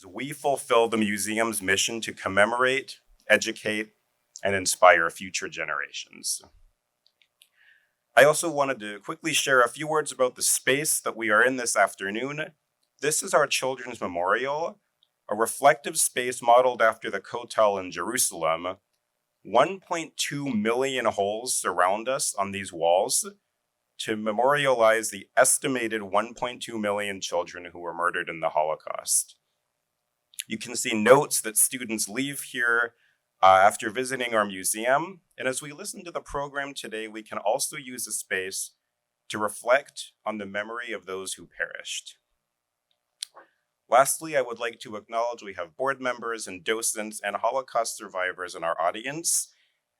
We fulfill the museum's mission to commemorate, educate, and inspire future generations. I also wanted to quickly share a few words about the space that we are in this afternoon. This is our Children's Memorial, a reflective space modeled after the Kotel in Jerusalem. 1.2 million holes surround us on these walls to memorialize the estimated 1.2 million children who were murdered in the Holocaust. You can see notes that students leave here after visiting our museum. And as we listen to the program today, we can also use the space to reflect on the memory of those who perished. Lastly, I would like to acknowledge we have board members and docents and Holocaust survivors in our audience.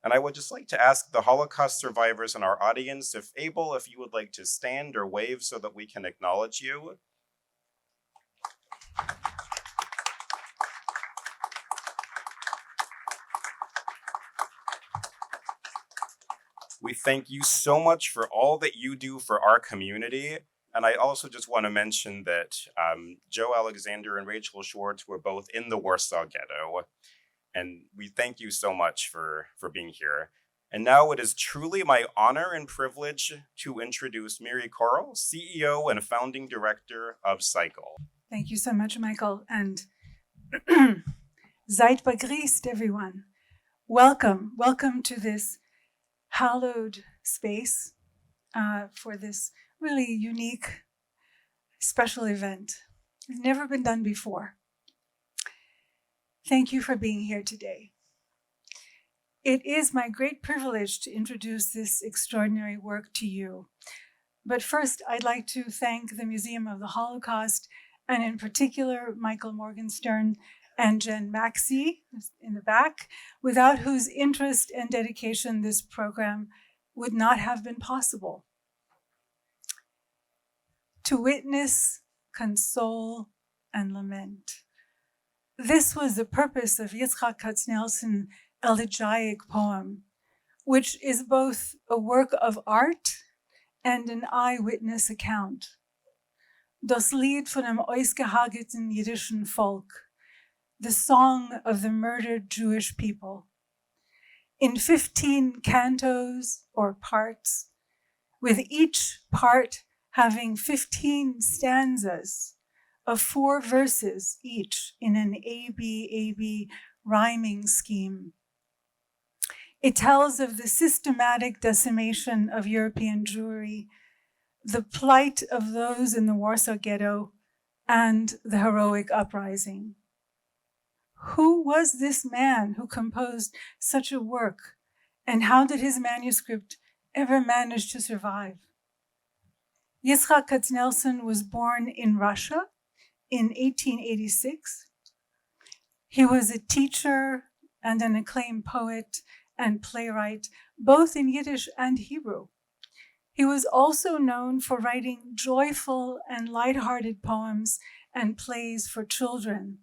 And I would just like to ask the Holocaust survivors in our audience, if able, if you would like to stand or wave so that we can acknowledge you. We thank you so much for all that you do for our community. And I also just want to mention that Joe Alexander and Rachel Schwartz were both in the Warsaw Ghetto. And we thank you so much for being here. And now it is truly my honor and privilege to introduce Miri Coral, CEO and founding director of Cycle. Thank you so much, Michael. And seid begrüßt, everyone. Welcome to this hallowed space for this really unique, special event. It's never been done before. Thank you for being here today. It is my great privilege to introduce this extraordinary work to you. But first, I'd like to thank the Museum of the Holocaust, and in particular, Michael Morgenstern and Jen Maxey in the back, without whose interest and dedication this program would not have been possible. To witness, console, and lament. This was the purpose of Yitzhak Katzenelson elegiac poem, which is both a work of art and an eyewitness account. Das Lied von dem ausgehageten jüdischen Volk, the song of the murdered Jewish people. In 15 cantos or parts, with each part having 15 stanzas of 4 verses each in an A-B rhyming scheme. It tells of the systematic decimation of European Jewry, the plight of those in the Warsaw Ghetto, and the heroic uprising. Who was this man who composed such a work, and how did his manuscript ever manage to survive? Yitzhak Katzenelson was born in Russia in 1886. He was a teacher and an acclaimed poet and playwright, both in Yiddish and Hebrew. He was also known for writing joyful and lighthearted poems and plays for children,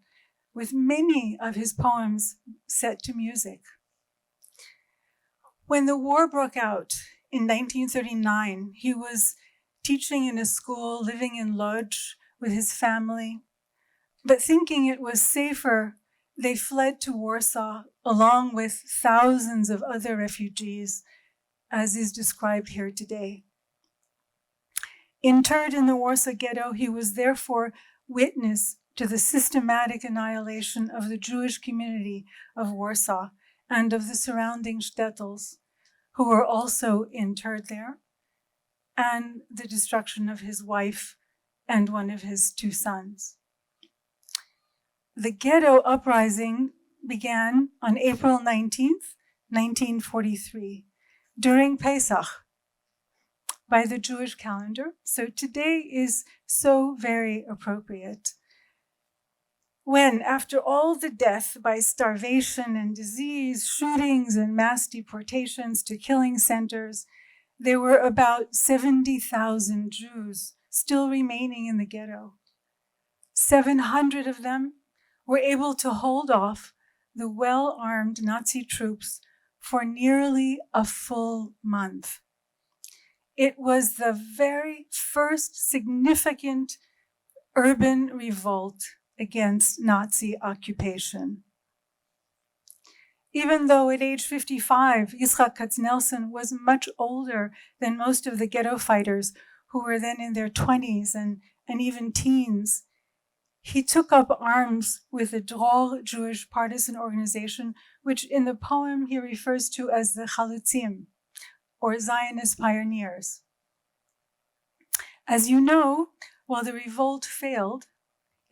with many of his poems set to music. When the war broke out in 1939, he was teaching in a school, living in Lodz with his family. But thinking it was safer, they fled to Warsaw along with thousands of other refugees, as is described here today. Interred in the Warsaw Ghetto, he was therefore witness to the systematic annihilation of the Jewish community of Warsaw and of the surrounding shtetls, who were also interred there, and the destruction of his wife and one of his 2 sons. The ghetto uprising began on April 19th, 1943, during Pesach, by the Jewish calendar. So today is so very appropriate. When, after all the death by starvation and disease, shootings and mass deportations to killing centers, there were about 70,000 Jews still remaining in the ghetto. 700 of them were able to hold off the well-armed Nazi troops for nearly a full month. It was the very first significant urban revolt against Nazi occupation. Even though at age 55, Yitzhak Katzenelson was much older than most of the ghetto fighters who were then in their 20s and even teens, he took up arms with the Warsaw Jewish partisan organization, which in the poem he refers to as the Chalutzim, or Zionist pioneers. As you know, while the revolt failed,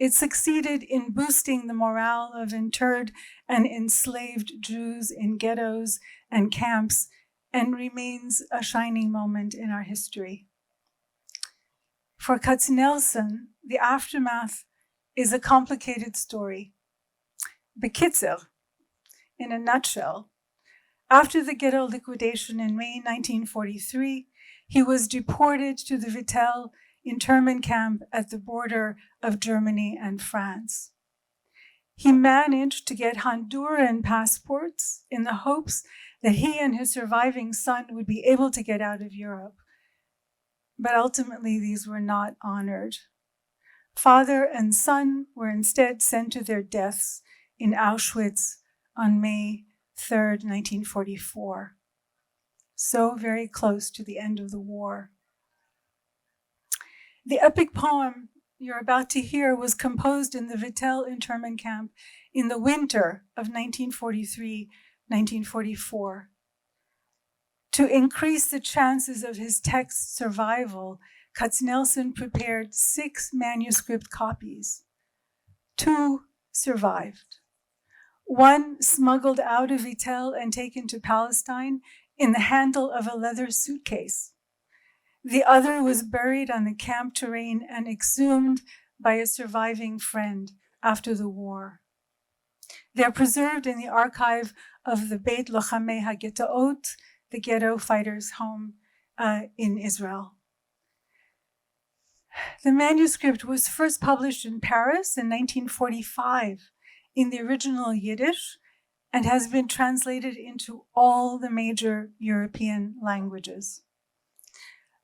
it succeeded in boosting the morale of interred and enslaved Jews in ghettos and camps and remains a shining moment in our history. For Katzenelson, the aftermath is a complicated story. Bekitzer, in a nutshell, after the ghetto liquidation in May 1943, he was deported to the Vittel internment camp at the border of Germany and France. He managed to get Honduran passports in the hopes that he and his surviving son would be able to get out of Europe. But ultimately, these were not honored. Father and son were instead sent to their deaths in Auschwitz on May 3rd, 1944. So very close to the end of the war. The epic poem you're about to hear was composed in the Vittel internment camp in the winter of 1943-1944. To increase the chances of his text's survival, Katzenelson prepared 6 manuscript copies. 2 survived. 1 smuggled out of Vittel and taken to Palestine in the handle of a leather suitcase. The other was buried on the camp terrain and exhumed by a surviving friend after the war. They're preserved in the archive of the Beit Lochamei HaGhettoot, the ghetto fighters' home in Israel. The manuscript was first published in Paris in 1945 in the original Yiddish and has been translated into all the major European languages.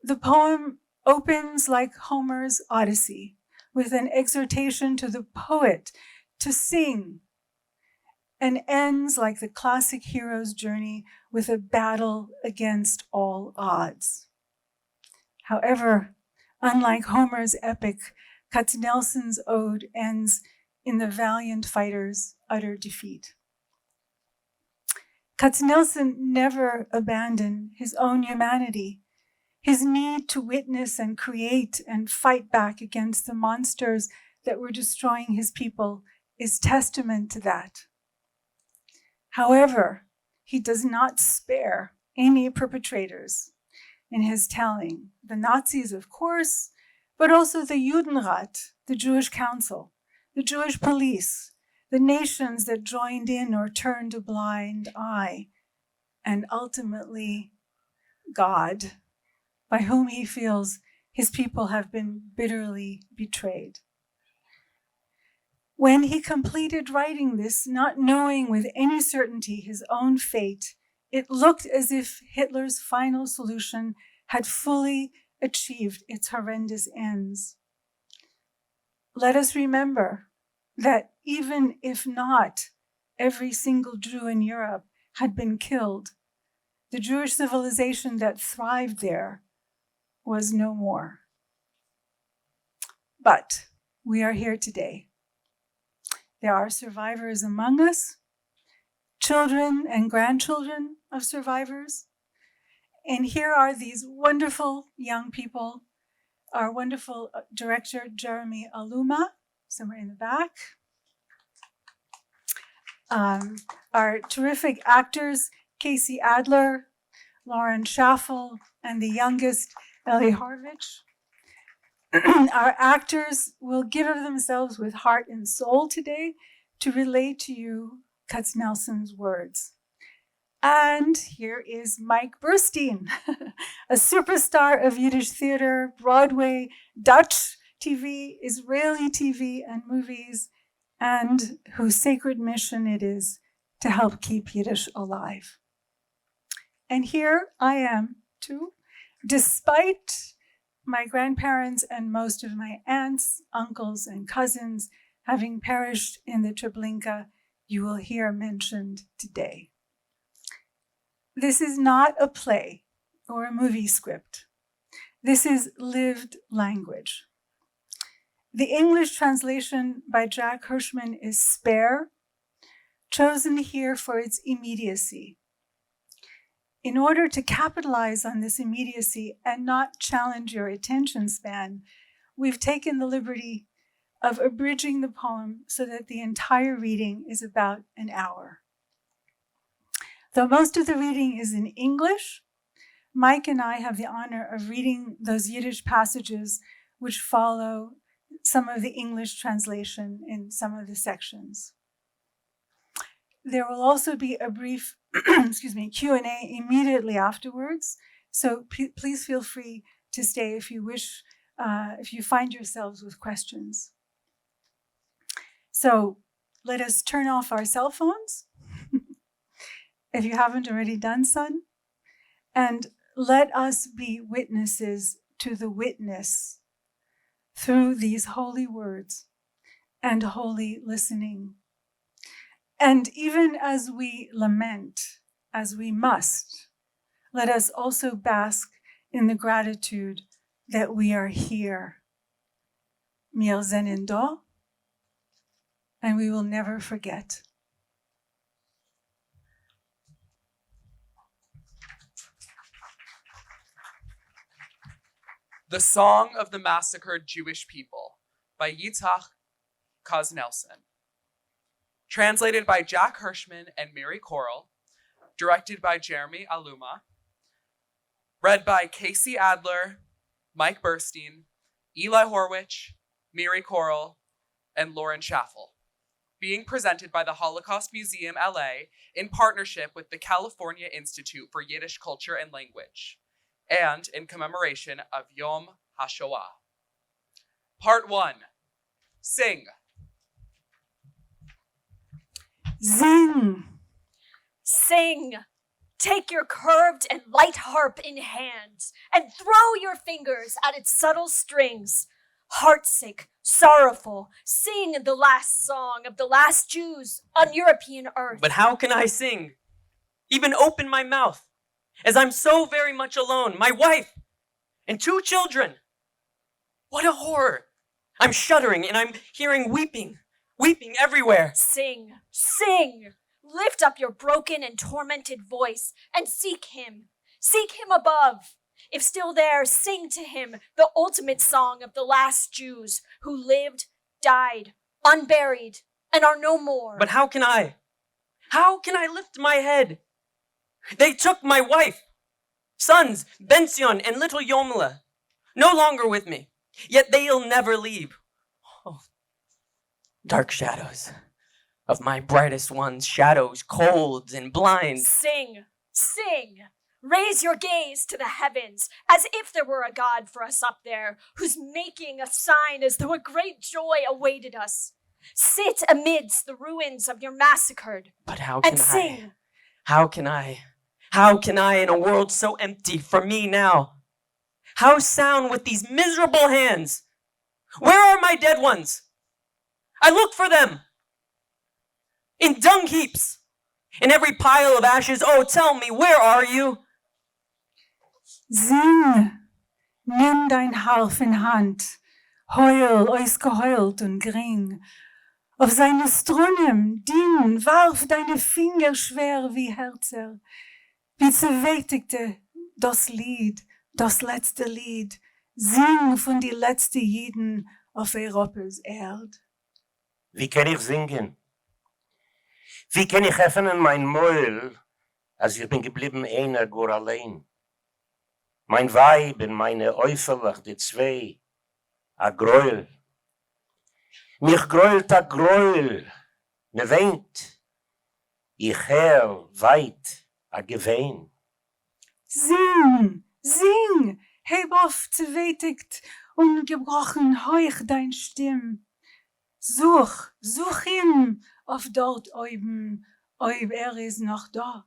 The poem opens like Homer's Odyssey, with an exhortation to the poet to sing, and ends like the classic hero's journey with a battle against all odds. However, unlike Homer's epic, Katzenelson's ode ends in the valiant fighter's utter defeat. Katzenelson never abandoned his own humanity. His need to witness and create and fight back against the monsters that were destroying his people is testament to that. However, he does not spare any perpetrators in his telling. The Nazis, of course, but also the Judenrat, the Jewish Council, the Jewish police, the nations that joined in or turned a blind eye, and ultimately God, by whom he feels his people have been bitterly betrayed. When he completed writing this, not knowing with any certainty his own fate, it looked as if Hitler's final solution had fully achieved its horrendous ends. Let us remember that even if not every single Jew in Europe had been killed, the Jewish civilization that thrived there was no more. But we are here today. There are survivors among us, children and grandchildren of survivors. And here are these wonderful young people, our wonderful director, Jeremy Aluma, somewhere in the back. Our terrific actors, Casey Adler, Lauren Schaffel, and the youngest, Ellie Harvich. Our actors will give of themselves with heart and soul today to relate to you Katzenelson's words. And here is Mike Burstyn, a superstar of Yiddish theater, Broadway, Dutch TV, Israeli TV and movies, and whose sacred mission it is to help keep Yiddish alive. And here I am, too, despite my grandparents and most of my aunts, uncles, and cousins having perished in the Treblinka, you will hear mentioned today. This is not a play or a movie script. This is lived language. The English translation by Jack Hirschman is spare, chosen here for its immediacy. In order to capitalize on this immediacy and not challenge your attention span, we've taken the liberty of abridging the poem so that the entire reading is about an hour. Though most of the reading is in English, Mike and I have the honor of reading those Yiddish passages which follow some of the English translation in some of the sections. There will also be a brief Q&A immediately afterwards, so please feel free to stay if you wish, if you find yourselves with questions. So let us turn off our cell phones, if you haven't already done so, and let us be witnesses to the witness through these holy words and holy listening. And even as we lament, as we must, let us also bask in the gratitude that we are here. Wir sind da, and we will never forget. The Song of the Massacred Jewish People by Yitzhak Katzenelson. Translated by Jack Hirschman and Miri Coral. Directed by Jeremy Aluma. Read by Casey Adler, Mike Burstyn, Eli Horwich, Miri Coral, and Lauren Schaffel. Being presented by the Holocaust Museum LA in partnership with the California Institute for Yiddish Culture and Language, and in commemoration of Yom HaShoah. Part 1. Sing. Sing. Sing. Take your curved and light harp in hand and throw your fingers at its subtle strings. Heartsick, sorrowful, sing the last song of the last Jews on European earth. But how can I sing? Even open my mouth, as I'm so very much alone, my wife and 2 children. What a horror! I'm shuddering and I'm hearing weeping everywhere. Sing, sing. Lift up your broken and tormented voice and seek him above. If still there, sing to him the ultimate song of the last Jews who lived, died, unburied, and are no more. But how can I? How can I lift my head? They took my wife, sons, Benzion and little Yomla, no longer with me, yet they'll never leave. Oh, dark shadows of my brightest ones, shadows cold and blind. Sing, sing. Raise your gaze to the heavens as if there were a God for us up there who's making a sign as though a great joy awaited us. Sit amidst the ruins of your massacred. But how can and sing. How can I? How can I in a world so empty for me now? How sound with these miserable hands? Where are my dead ones? I look for them. In dung heaps. In every pile of ashes. Oh, tell me, where are you? Sing, nimm dein Harf in Hand, heul, ausgeheult und gering. Auf seine Strunnen, dien, warf deine Finger schwer wie Herzer, wie zerwältigte das Lied, das letzte Lied, sing von die letzte Jiden auf Europas Erd. Wie kann ich singen? Wie kann ich öffnen mein Maul, als ich bin geblieben einer gar allein? Mein Weib und meine Äufelach, die 2, a Gräuel. Mich gräult a Gräuel, me weint. Ich hör weit a Gewein. Sing, sing, heb auf zerwältigt und gebrochen heuch dein Stimm. Such ihn auf dort oben, ob ist noch da.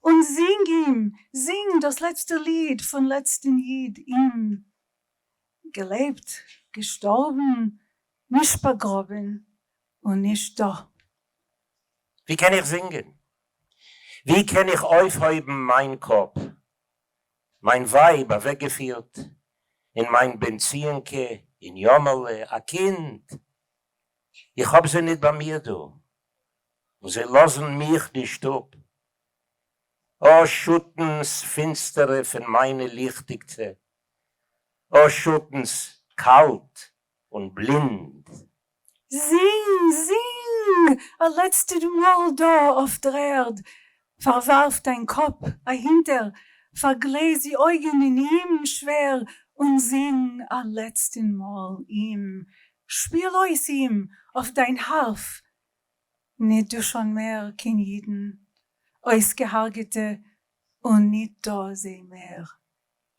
Und sing das letzte Lied von letzten Jid ihm. Gelebt, gestorben, nicht begraben, und nicht da. Wie kann ich singen? Wie kann ich aufheben mein Kopf? Mein Weib weggeführt, in mein Benzinke, in Jommele, a Kind. Ich hab sie nicht bei mir, du. Und sie lassen mich nicht ab. O Schuttens finstere von meine Lichtigte. O Schuttens kalt und blind. Sing, sing, a letztes Mal da auf der Erd. Verwarf dein Kopf dahinter, vergläs die Augen in ihm schwer und sing a letzten Mal ihm. Spiel aus ihm auf dein Harf. Nicht du schon mehr, kein Jiden, ausgehargete und nicht da sie mehr.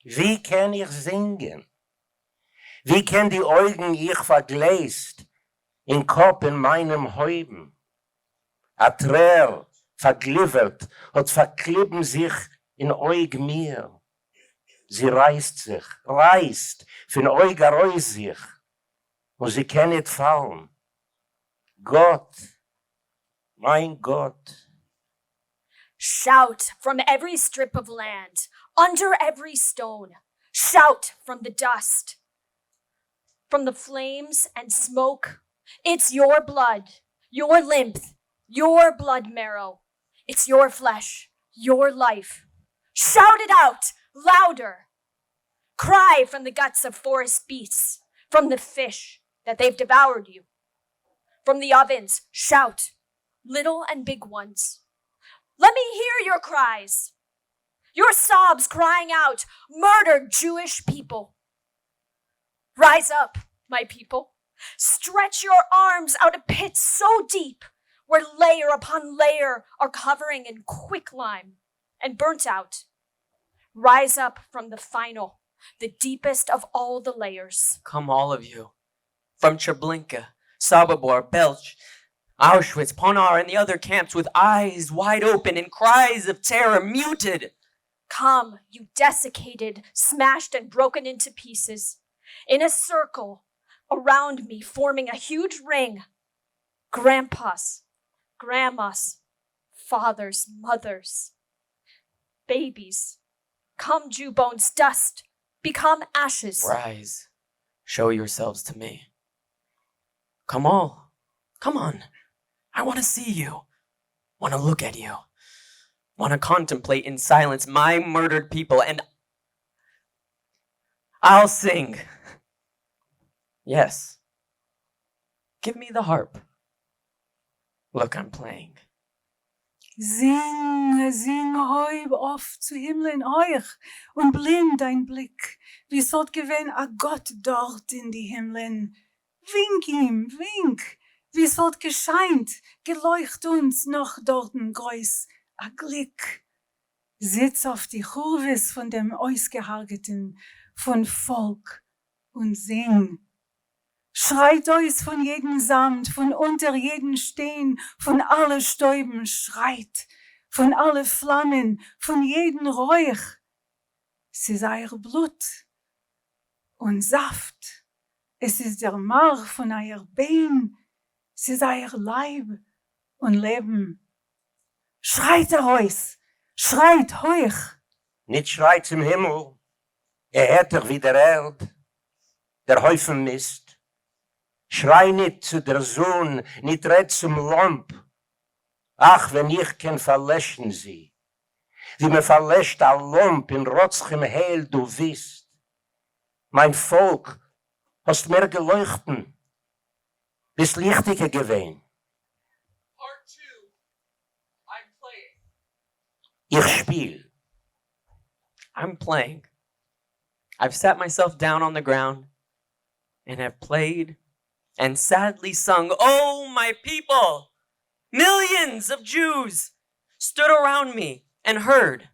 Wie kann ich singen? Wie kann die Augen ich vergläst, in Kopf in meinem Häuben? A Trär vergliffert und verklebt sich in Eug mir. Sie reißt von Eug aus sich, und sie kann nicht fallen. Gott, mein Gott. Shout from every strip of land, under every stone. Shout from the dust, from the flames and smoke. It's your blood, your lymph, your blood marrow. It's your flesh, your life. Shout it out, louder. Cry from the guts of forest beasts, from the fish that they've devoured you. From the ovens, shout, little and big ones. Let me hear your cries, your sobs crying out, murdered Jewish people. Rise up, my people. Stretch your arms out of pits so deep, where layer upon layer are covering in quicklime and burnt out. Rise up from the final, the deepest of all the layers. Come all of you. From Treblinka, Sobibor, Belch, Auschwitz, Ponar, and the other camps with eyes wide open and cries of terror muted. Come, you desiccated, smashed and broken into pieces, in a circle around me, forming a huge ring. Grandpas, grandmas, fathers, mothers, babies. Come, Jew bones, dust, become ashes. Rise, show yourselves to me. Come all, come on. I want to see you, want to look at you, want to contemplate in silence my murdered people, and I'll sing. Yes. Give me the harp. Look, I'm playing. Sing, sing heub auf zu Himmel in euch und blind dein Blick, wie sollt gewinn a Gott dort in die Himmeln. Wink ihm, wink, wie sollt gescheint, geleucht uns noch dorten Greus a Glück. Sitz auf die Churves von dem Ausgehargeten, von Volk und sing. Schreit euch von jedem Samt, von unter jeden Steen, von alle Stäuben schreit, von alle Flammen, von jeden Räuch. Es ist euer Blut und Saft, es ist der Mark von euer Bein, es ist euer Leib und Leben. Schreit euch, schreit euch. Nicht schreit im Himmel, hört doch wie der Erd, der Häufen Mist. Schrei nicht zu der Sohn, nicht red zum Lamp. Ach, wenn ich kann verlöschen sie. Wie man verlöscht ein Lamp in rotzchem Heil, du wisst. Mein Volk, hast mir geleuchten, bist lichtiger gewesen. Part 2. I'm playing. Ich spiel. I'm playing. I've sat myself down on the ground and have played and sadly sung, "Oh, my people!" Millions of Jews stood around me and heard.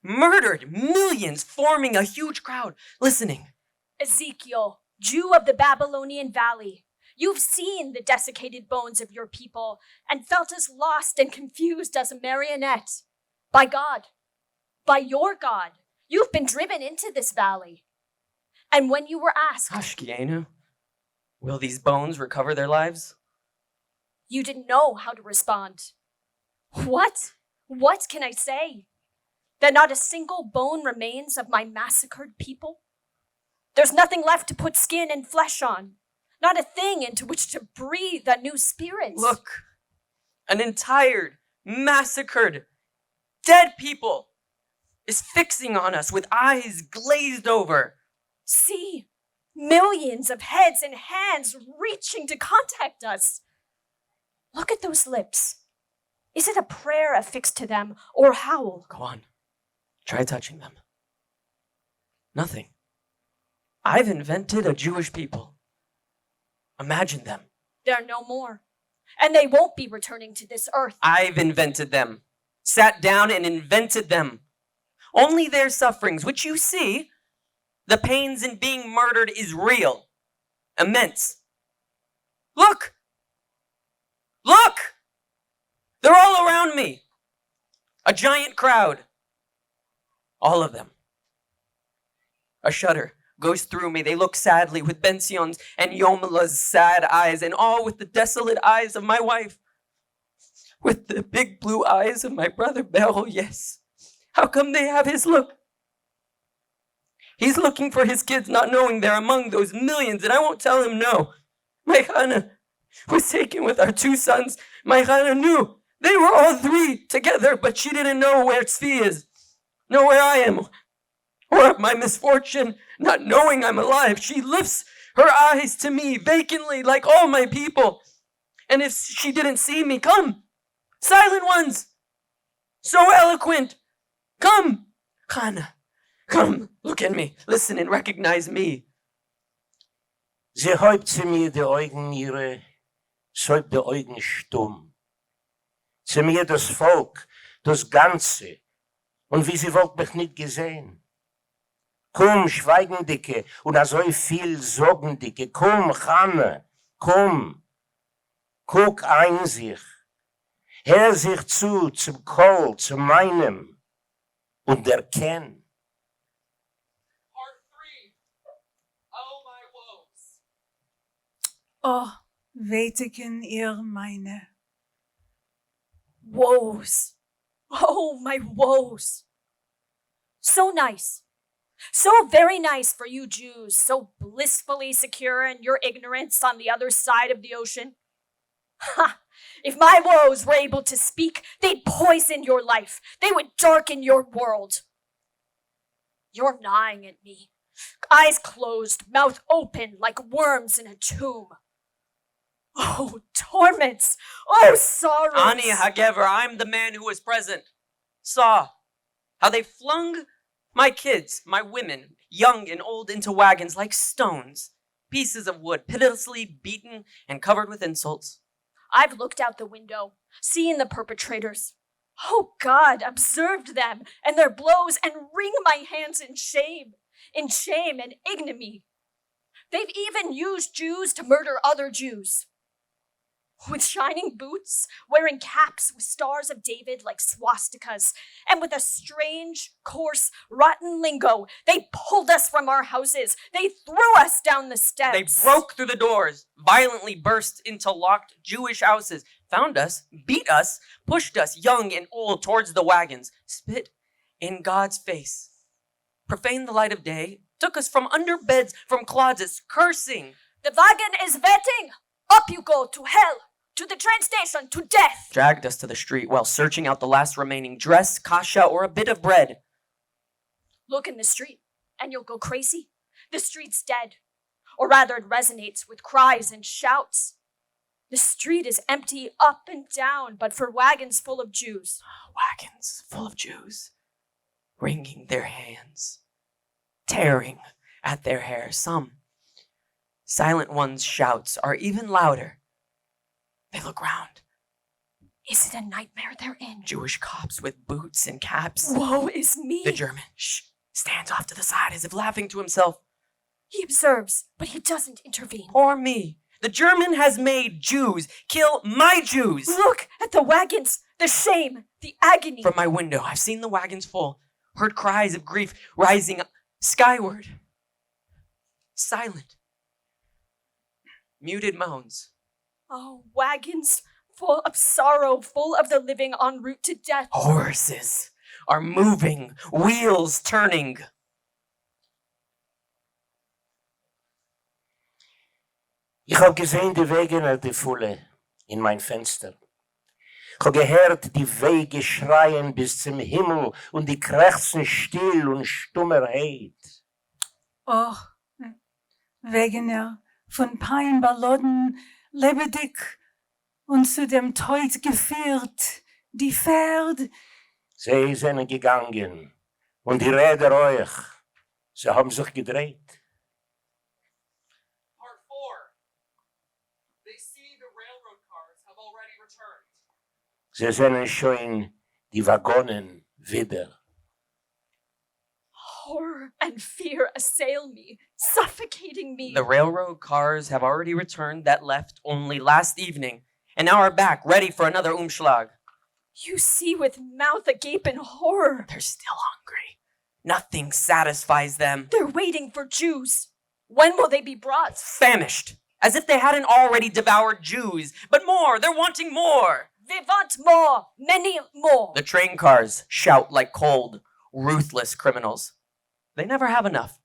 Murdered millions forming a huge crowd, listening. Ezekiel, Jew of the Babylonian Valley, you've seen the desiccated bones of your people and felt as lost and confused as a marionette. By God, by your God, you've been driven into this valley. And when you were asked, Hashkienu, will these bones recover their lives? You didn't know how to respond. What? What can I say? That not a single bone remains of my massacred people? There's nothing left to put skin and flesh on. Not a thing into which to breathe a new spirit. Look, an entire, massacred, dead people is fixing on us with eyes glazed over. See, millions of heads and hands reaching to contact us. Look at those lips. Is it a prayer affixed to them or howl? Go on. Try touching them. Nothing. I've invented a Jewish people. Imagine them. They're no more. And they won't be returning to this earth. I've invented them. Sat down and invented them. Only their sufferings, which you see, the pains in being murdered is real. Immense. Look! Look! They're all around me. A giant crowd. All of them. A shudder goes through me. They look sadly with Bension's and Yomela's sad eyes, and all with the desolate eyes of my wife. With the big blue eyes of my brother Beryl, yes. How come they have his look? He's looking for his kids, not knowing they're among those millions, and I won't tell him no. My Hannah was taken with our 2 sons. My Hannah knew. They were all 3 together, but she didn't know where Tzvi is. Know where I am. Or of my misfortune, not knowing I'm alive. She lifts her eyes to me vacantly like all my people. And if she didn't see me, come. Silent ones. So eloquent. Come. Hannah, come. Look at me. Listen and recognize me. Sie häupt zu mir die Augen ihre, säubt die Augen stumm. Zu mir das Volk, das Ganze, und wie sie wollt mich nicht gesehen. Komm, Schweigendicke, und so viel Sorgendicke, komm, Hanne, komm, guck ein sich, hör sich zu, zum Kohl, zu meinem, und erkenn. Part 3. Oh, my woes. Oh, wetigen ihr meine. Woes. Oh, my woes. So nice. So very nice for you Jews, so blissfully secure in your ignorance on the other side of the ocean. Ha! If my woes were able to speak, they'd poison your life. They would darken your world. You're gnawing at me. Eyes closed, mouth open like worms in a tomb. Oh, torments! Oh, sorrows! Ani Hagever, I'm the man who was present. Saw how they flung my kids, my women, young and old, into wagons like stones, pieces of wood, pitilessly beaten and covered with insults. I've looked out the window, seen the perpetrators. Oh God, observed them and their blows and wring my hands in shame and ignominy. They've even used Jews to murder other Jews. With shining boots, wearing caps with stars of David like swastikas, and with a strange, coarse, rotten lingo, they pulled us from our houses. They threw us down the steps. They broke through the doors, violently burst into locked Jewish houses, found us, beat us, pushed us, young and old, towards the wagons, spit in God's face, profaned the light of day, took us from under beds, from closets, cursing. The wagon is waiting. Up you go to hell, to the train station, to death. Dragged us to the street while searching out the last remaining dress, kasha, or a bit of bread. Look in the street, and you'll go crazy. The street's dead. Or rather, it resonates with cries and shouts. The street is empty up and down, but for wagons full of Jews. Wagons full of Jews, wringing their hands, tearing at their hair. Some silent ones' shouts are even louder. They look round. Is it a nightmare they're in? Jewish cops with boots and caps. Woe is me. The German, stands off to the side as if laughing to himself. He observes, but he doesn't intervene. Poor me. The German has made Jews kill my Jews. Look at the wagons, the shame, the agony. From my window, I've seen the wagons full, heard cries of grief rising skyward. Silent. Muted moans. Oh, wagons, full of sorrow, full of the living en route to death. Horses are moving, wheels turning. Ich hab gesehen die Wege die Fulle in mein Fenster. Ich hab gehört die Wege schreien bis zum Himmel und die krächzen still und Stummerheit. Och, Wegener, von Pein Balladen, lebendig und zu dem Tod geführt, die Pferd. Sie sind gegangen und die Räder euch, sie haben sich gedreht. Part 4. They see the railroad cars have already returned. Sie sehen schon die Waggonen wieder. Horror and fear assail me, suffocating me. The railroad cars have already returned that left only last evening, and now are back, ready for another Umschlag. You see with mouth agape in horror. They're still hungry. Nothing satisfies them. They're waiting for Jews. When will they be brought? Famished, as if they hadn't already devoured Jews. But more, they're wanting more. They want more, many more. The train cars shout like cold, ruthless criminals. They never have enough.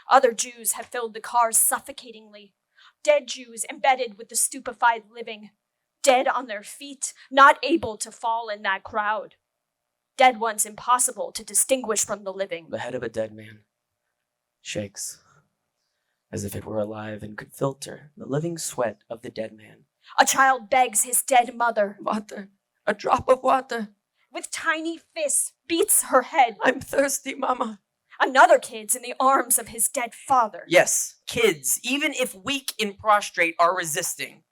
Other Jews have filled the cars suffocatingly. Dead Jews embedded with the stupefied living. Dead on their feet, not able to fall in that crowd. Dead ones impossible to distinguish from the living. The head of a dead man shakes as if it were alive and could filter the living sweat of the dead man. A child begs his dead mother. Water, a drop of water. With tiny fists, beats her head. I'm thirsty, Mama. Another kid's in the arms of his dead father. Yes, kids, even if weak and prostrate, are resisting.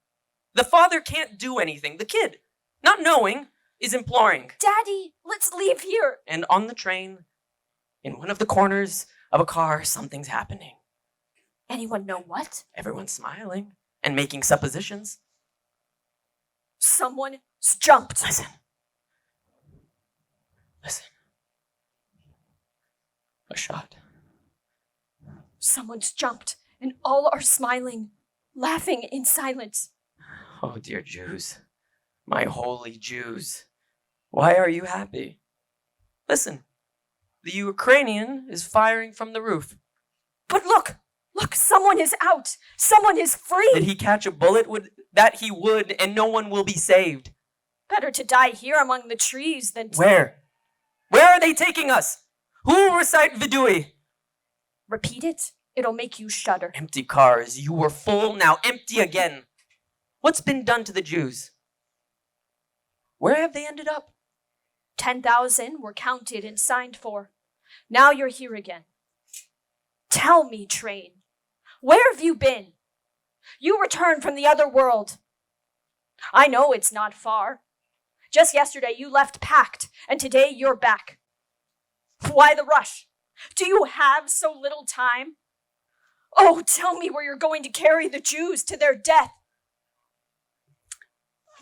The father can't do anything. The kid, not knowing, is imploring. Daddy, let's leave here. And on the train, in one of the corners of a car, something's happening. Anyone know what? Everyone's smiling and making suppositions. Someone's jumped. Listen. Listen. A shot. Someone's jumped, and all are smiling, laughing in silence. Oh, dear Jews, my holy Jews, why are you happy? Listen, the Ukrainian is firing from the roof. But look, someone is out. Someone is free. Did he catch a bullet? That he would, and no one will be saved. Better to die here among the trees than to... Where? Where are they taking us? Who will recite Vidui? Repeat it. It'll make you shudder. Empty cars. You were full, now empty again. What's been done to the Jews? Where have they ended up? 10,000 were counted and signed for. Now you're here again. Tell me, train, where have you been? You returned from the other world. I know it's not far. Just yesterday you left packed, and today you're back. Why the rush? Do you have so little time? Oh, tell me where you're going to carry the Jews to their death.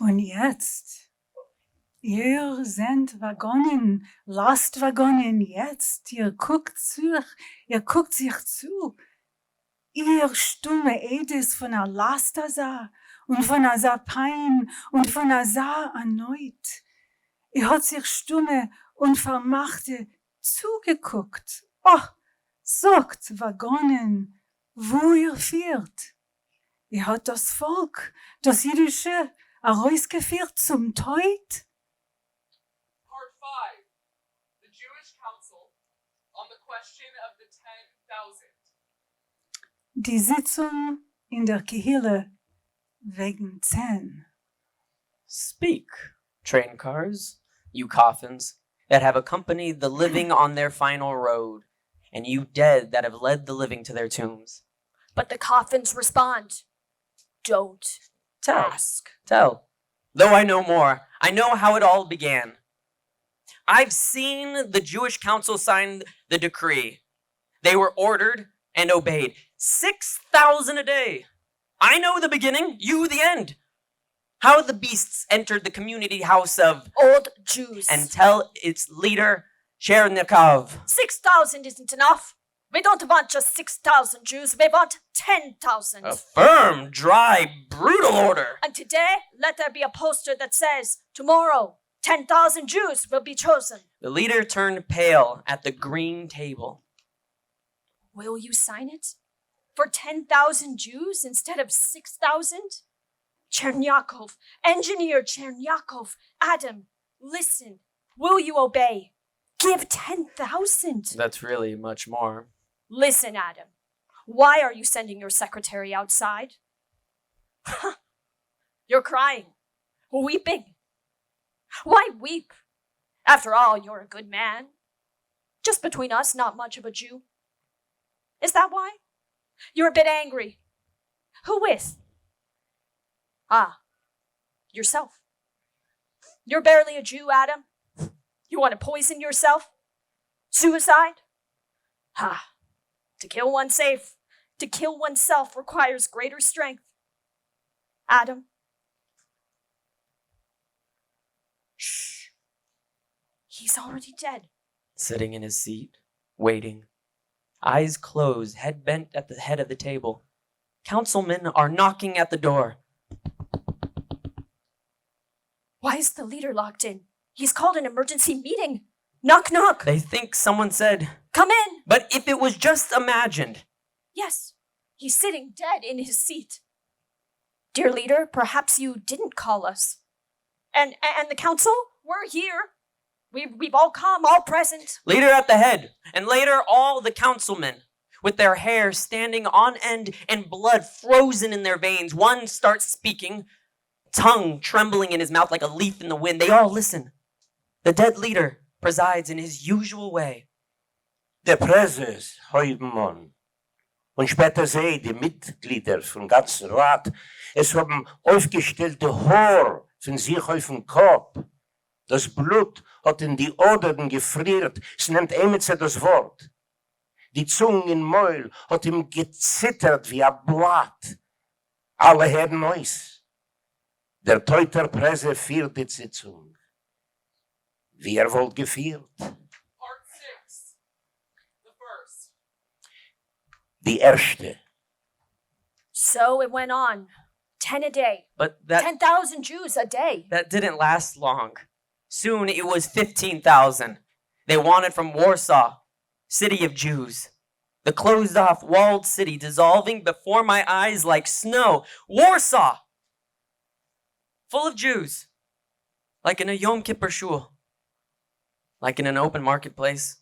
Und jetzt? Ihr seid Waggonen, Lastwaggonen jetzt. Ihr guckt sich zu. Ihr stumme Edis von der Lastasa und von der Sapein und von der Sa erneut. Ihr hat sich stumme und vermachte zugeguckt. Oh, sagt Waggonen, wo ihr führt. Ihr hat das Volk, das Jiddische, herausgeführt zum Tod. Part 5. The Jewish Council on the question of the 10,000. Die Sitzung in der Kehille wegen 10. Speak, train cars, you coffins that have accompanied the living on their final road, and you dead that have led the living to their tombs. But the coffins respond. Don't Tell. ask. Tell. Though I know more, I know how it all began. I've seen the Jewish council sign the decree. They were ordered and obeyed. 6,000 a day. I know the beginning, you the end. How the beasts entered the community house of Old Jews. and tell its leader, Chernikov. 6,000 isn't enough. We don't want just 6,000 Jews, we want 10,000. A firm, dry, brutal order. And today, let there be a poster that says, tomorrow, 10,000 Jews will be chosen. The leader turned pale at the green table. Will you sign it? For 10,000 Jews instead of 6,000? Chernyakov, engineer Chernyakov, Adam, listen. Will you obey? Give 10,000. That's really much more. Listen, Adam. Why are you sending your secretary outside? You're crying, weeping. Why weep? After all, you're a good man. Just between us, not much of a Jew. Is that why? You're a bit angry. Who with? Ah, yourself. You're barely a Jew, Adam. You want to poison yourself? Suicide? Ha! To kill oneself requires greater strength. Adam. Shh. He's already dead. Sitting in his seat, waiting. Eyes closed, head bent at the head of the table. Councilmen are knocking at the door. Why is the leader locked in? He's called an emergency meeting. Knock, knock. They think someone said, Come in. but if it was just imagined. Yes, he's sitting dead in his seat. Dear leader, perhaps you didn't call us. And the council? We're here. We've all come, all present. Leader at the head, and later all the councilmen, with their hair standing on end and blood frozen in their veins. One starts speaking, tongue trembling in his mouth like a leaf in the wind. They all listen. The dead leader presides in his usual way. Der Präses heute Morgen und später sie, die Mitglieder vom ganzen Rat, es haben aufgestellte Haar von sich auf den Kopf. Das Blut hat in die Adern gefriert, es nimmt Emitzer das Wort. Die Zunge im Maul hat ihm gezittert wie ein Blatt. Alle hören aus. Der Teuter Presse führt die Sitzung. Wie wollt geführt? Part 6. The first. Die erste. So it went on. 10 a day. But that 10,000 Jews a day. didn't last long. Soon it was 15,000. They wanted from Warsaw, city of Jews. The closed-off, walled city dissolving before my eyes like snow. Warsaw! Full of Jews. Like in a Yom Kippur shul. Like in an open marketplace.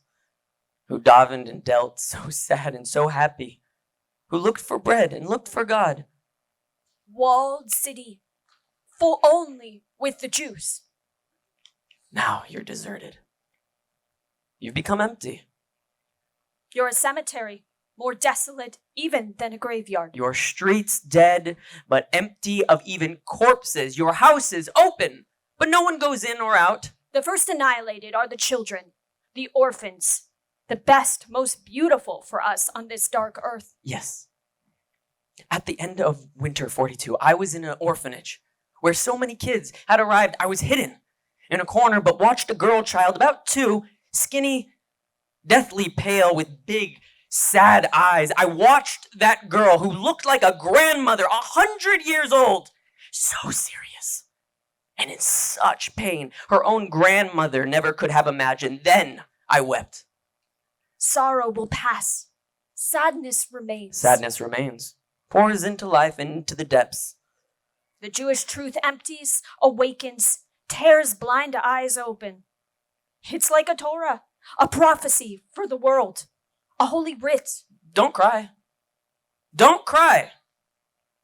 Who davened and dealt, so sad and so happy. Who looked for bread and looked for God. Walled city. Full only with the Jews. Now you're deserted. You've become empty. You're a cemetery. More desolate even than a graveyard. Your streets dead, but empty of even corpses. Your houses open, but no one goes in or out. The first annihilated are the children, the orphans, the best, most beautiful for us on this dark earth. Yes. At the end of winter 42, I was in an orphanage where so many kids had arrived. I was hidden in a corner, but watched a girl child, about 2, skinny, deathly pale with big, sad eyes. I watched that girl who looked like a grandmother, 100 years old, so serious and in such pain. Her own grandmother never could have imagined. Then I wept. Sorrow will pass. Sadness remains. Sadness remains, pours into life and into the depths. The Jewish truth empties, awakens, tears blind eyes open. It's like a Torah, a prophecy for the world, a holy writ. Don't cry. Don't cry.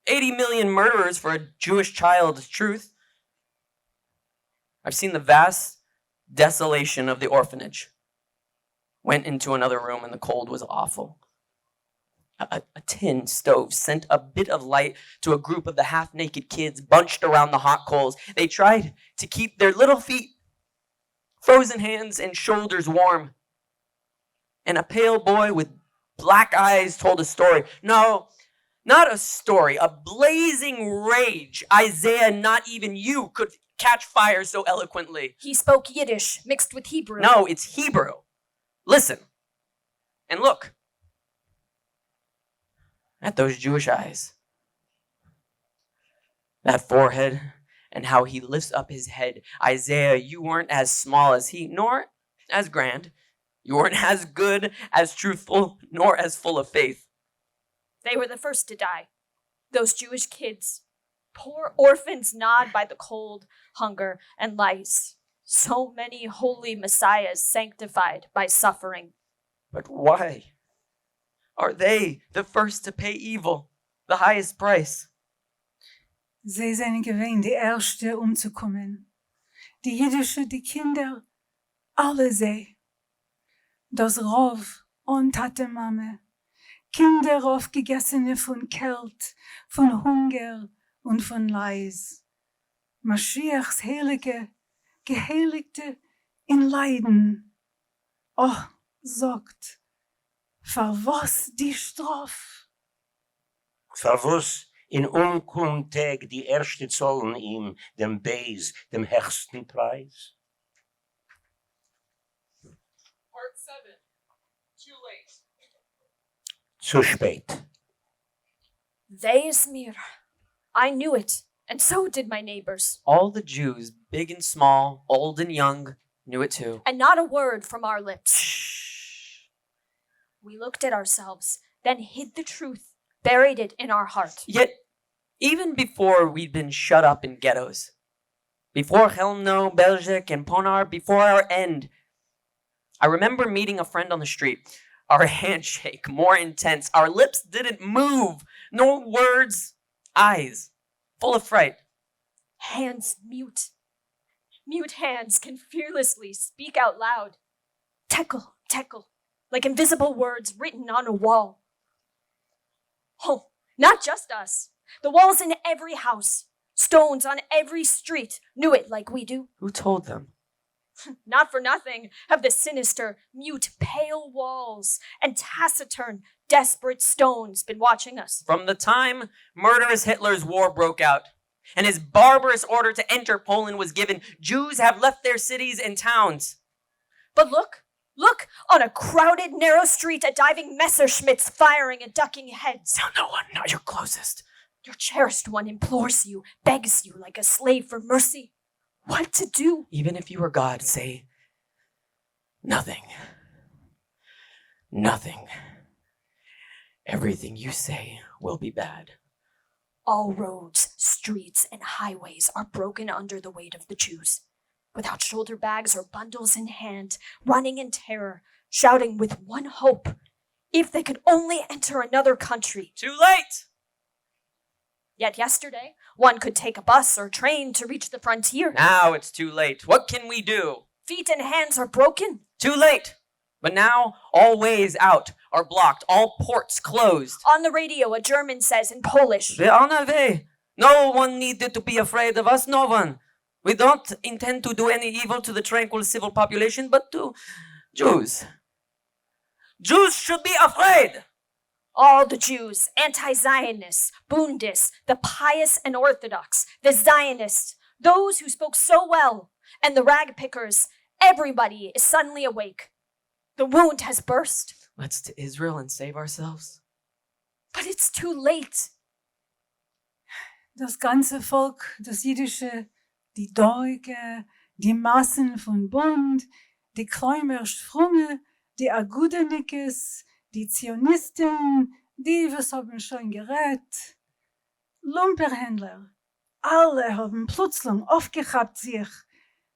80 million murderers for a Jewish child's truth. I've seen the vast desolation of the orphanage. Went into another room and the cold was awful. A tin stove sent a bit of light to a group of the half-naked kids bunched around the hot coals. They tried to keep their little feet, frozen hands, and shoulders warm. And a pale boy with black eyes told a story. No, not a story, a blazing rage. Isaiah, not even you could catch fire so eloquently. He spoke Yiddish mixed with Hebrew. No, it's Hebrew. Listen and look. at those Jewish eyes. That forehead and how he lifts up his head. Isaiah, you weren't as small as he, nor as grand. You weren't as good, as truthful, nor as full of faith. They were the first to die. Those Jewish kids. Poor orphans gnawed by the cold, hunger, and lice. So many holy messiahs sanctified by suffering. But why are they the first to pay evil, the highest price? Sie sind gewesen, die Erste umzukommen. Die Jüdische, die Kinder, alle sie. Das Rov und Tatemame. Kinder aufgegessene von Kält, von Hunger und von Leis. Maschiachs Heilige, Geheiligte in Leiden. Oh, sagt, verwas die Straf? Verwus in Umkumtag die erste zollen ihm, dem Beis, dem höchsten Preis. Part 7. Too late. Zu spät. There's mir. I knew it, and so did my neighbors. All the Jews, big and small, old and young, knew it too. And not a word from our lips. Shh. We looked at ourselves, then hid the truth, buried it in our heart. Yet, even before we'd been shut up in ghettos, before Chelmno, Belgic, and Ponar, before our end, I remember meeting a friend on the street. Our handshake more intense. Our lips didn't move. No words. Eyes full of fright. Hands mute. Mute hands can fearlessly speak out loud. Tekel, tekel, like invisible words written on a wall. Oh, not just us. The walls in every house, stones on every street knew it like we do. Who told them? Not for nothing have the sinister, mute, pale walls and taciturn, desperate stones been watching us. From the time murderous Hitler's war broke out and his barbarous order to enter Poland was given, Jews have left their cities and towns. But look, on a crowded, narrow street, a diving Messerschmitts firing and ducking heads. Tell no one, not your closest. Your cherished one implores you, begs you like a slave for mercy. What to do? Even if you were God, say nothing. Nothing. Everything you say will be bad. All roads, streets, and highways are broken under the weight of the Jews. Without shoulder bags or bundles in hand, running in terror, shouting with one hope, if they could only enter another country. Too late! Yet yesterday, one could take a bus or train to reach the frontier. Now it's too late. What can we do? Feet and hands are broken. Too late! But now all ways out are blocked, all ports closed. On the radio, a German says in Polish, We are on our way. No one needed to be afraid of us, no one. We don't intend to do any evil to the tranquil civil population, but to Jews. Jews should be afraid! all the Jews, anti-Zionists, Bundists, the pious and Orthodox, the Zionists, those who spoke so well, and the rag pickers, everybody is suddenly awake. The wound has burst. Let's to Israel and save ourselves. But it's too late. Das ganze Volk, das Jiddische, die Deutsche, die Massen von Bund, die Kräumerstrunge, die Agudenikes, die Zionisten, die was haben schon gerät. Lumperhändler, alle haben plötzlich aufgehabt sich.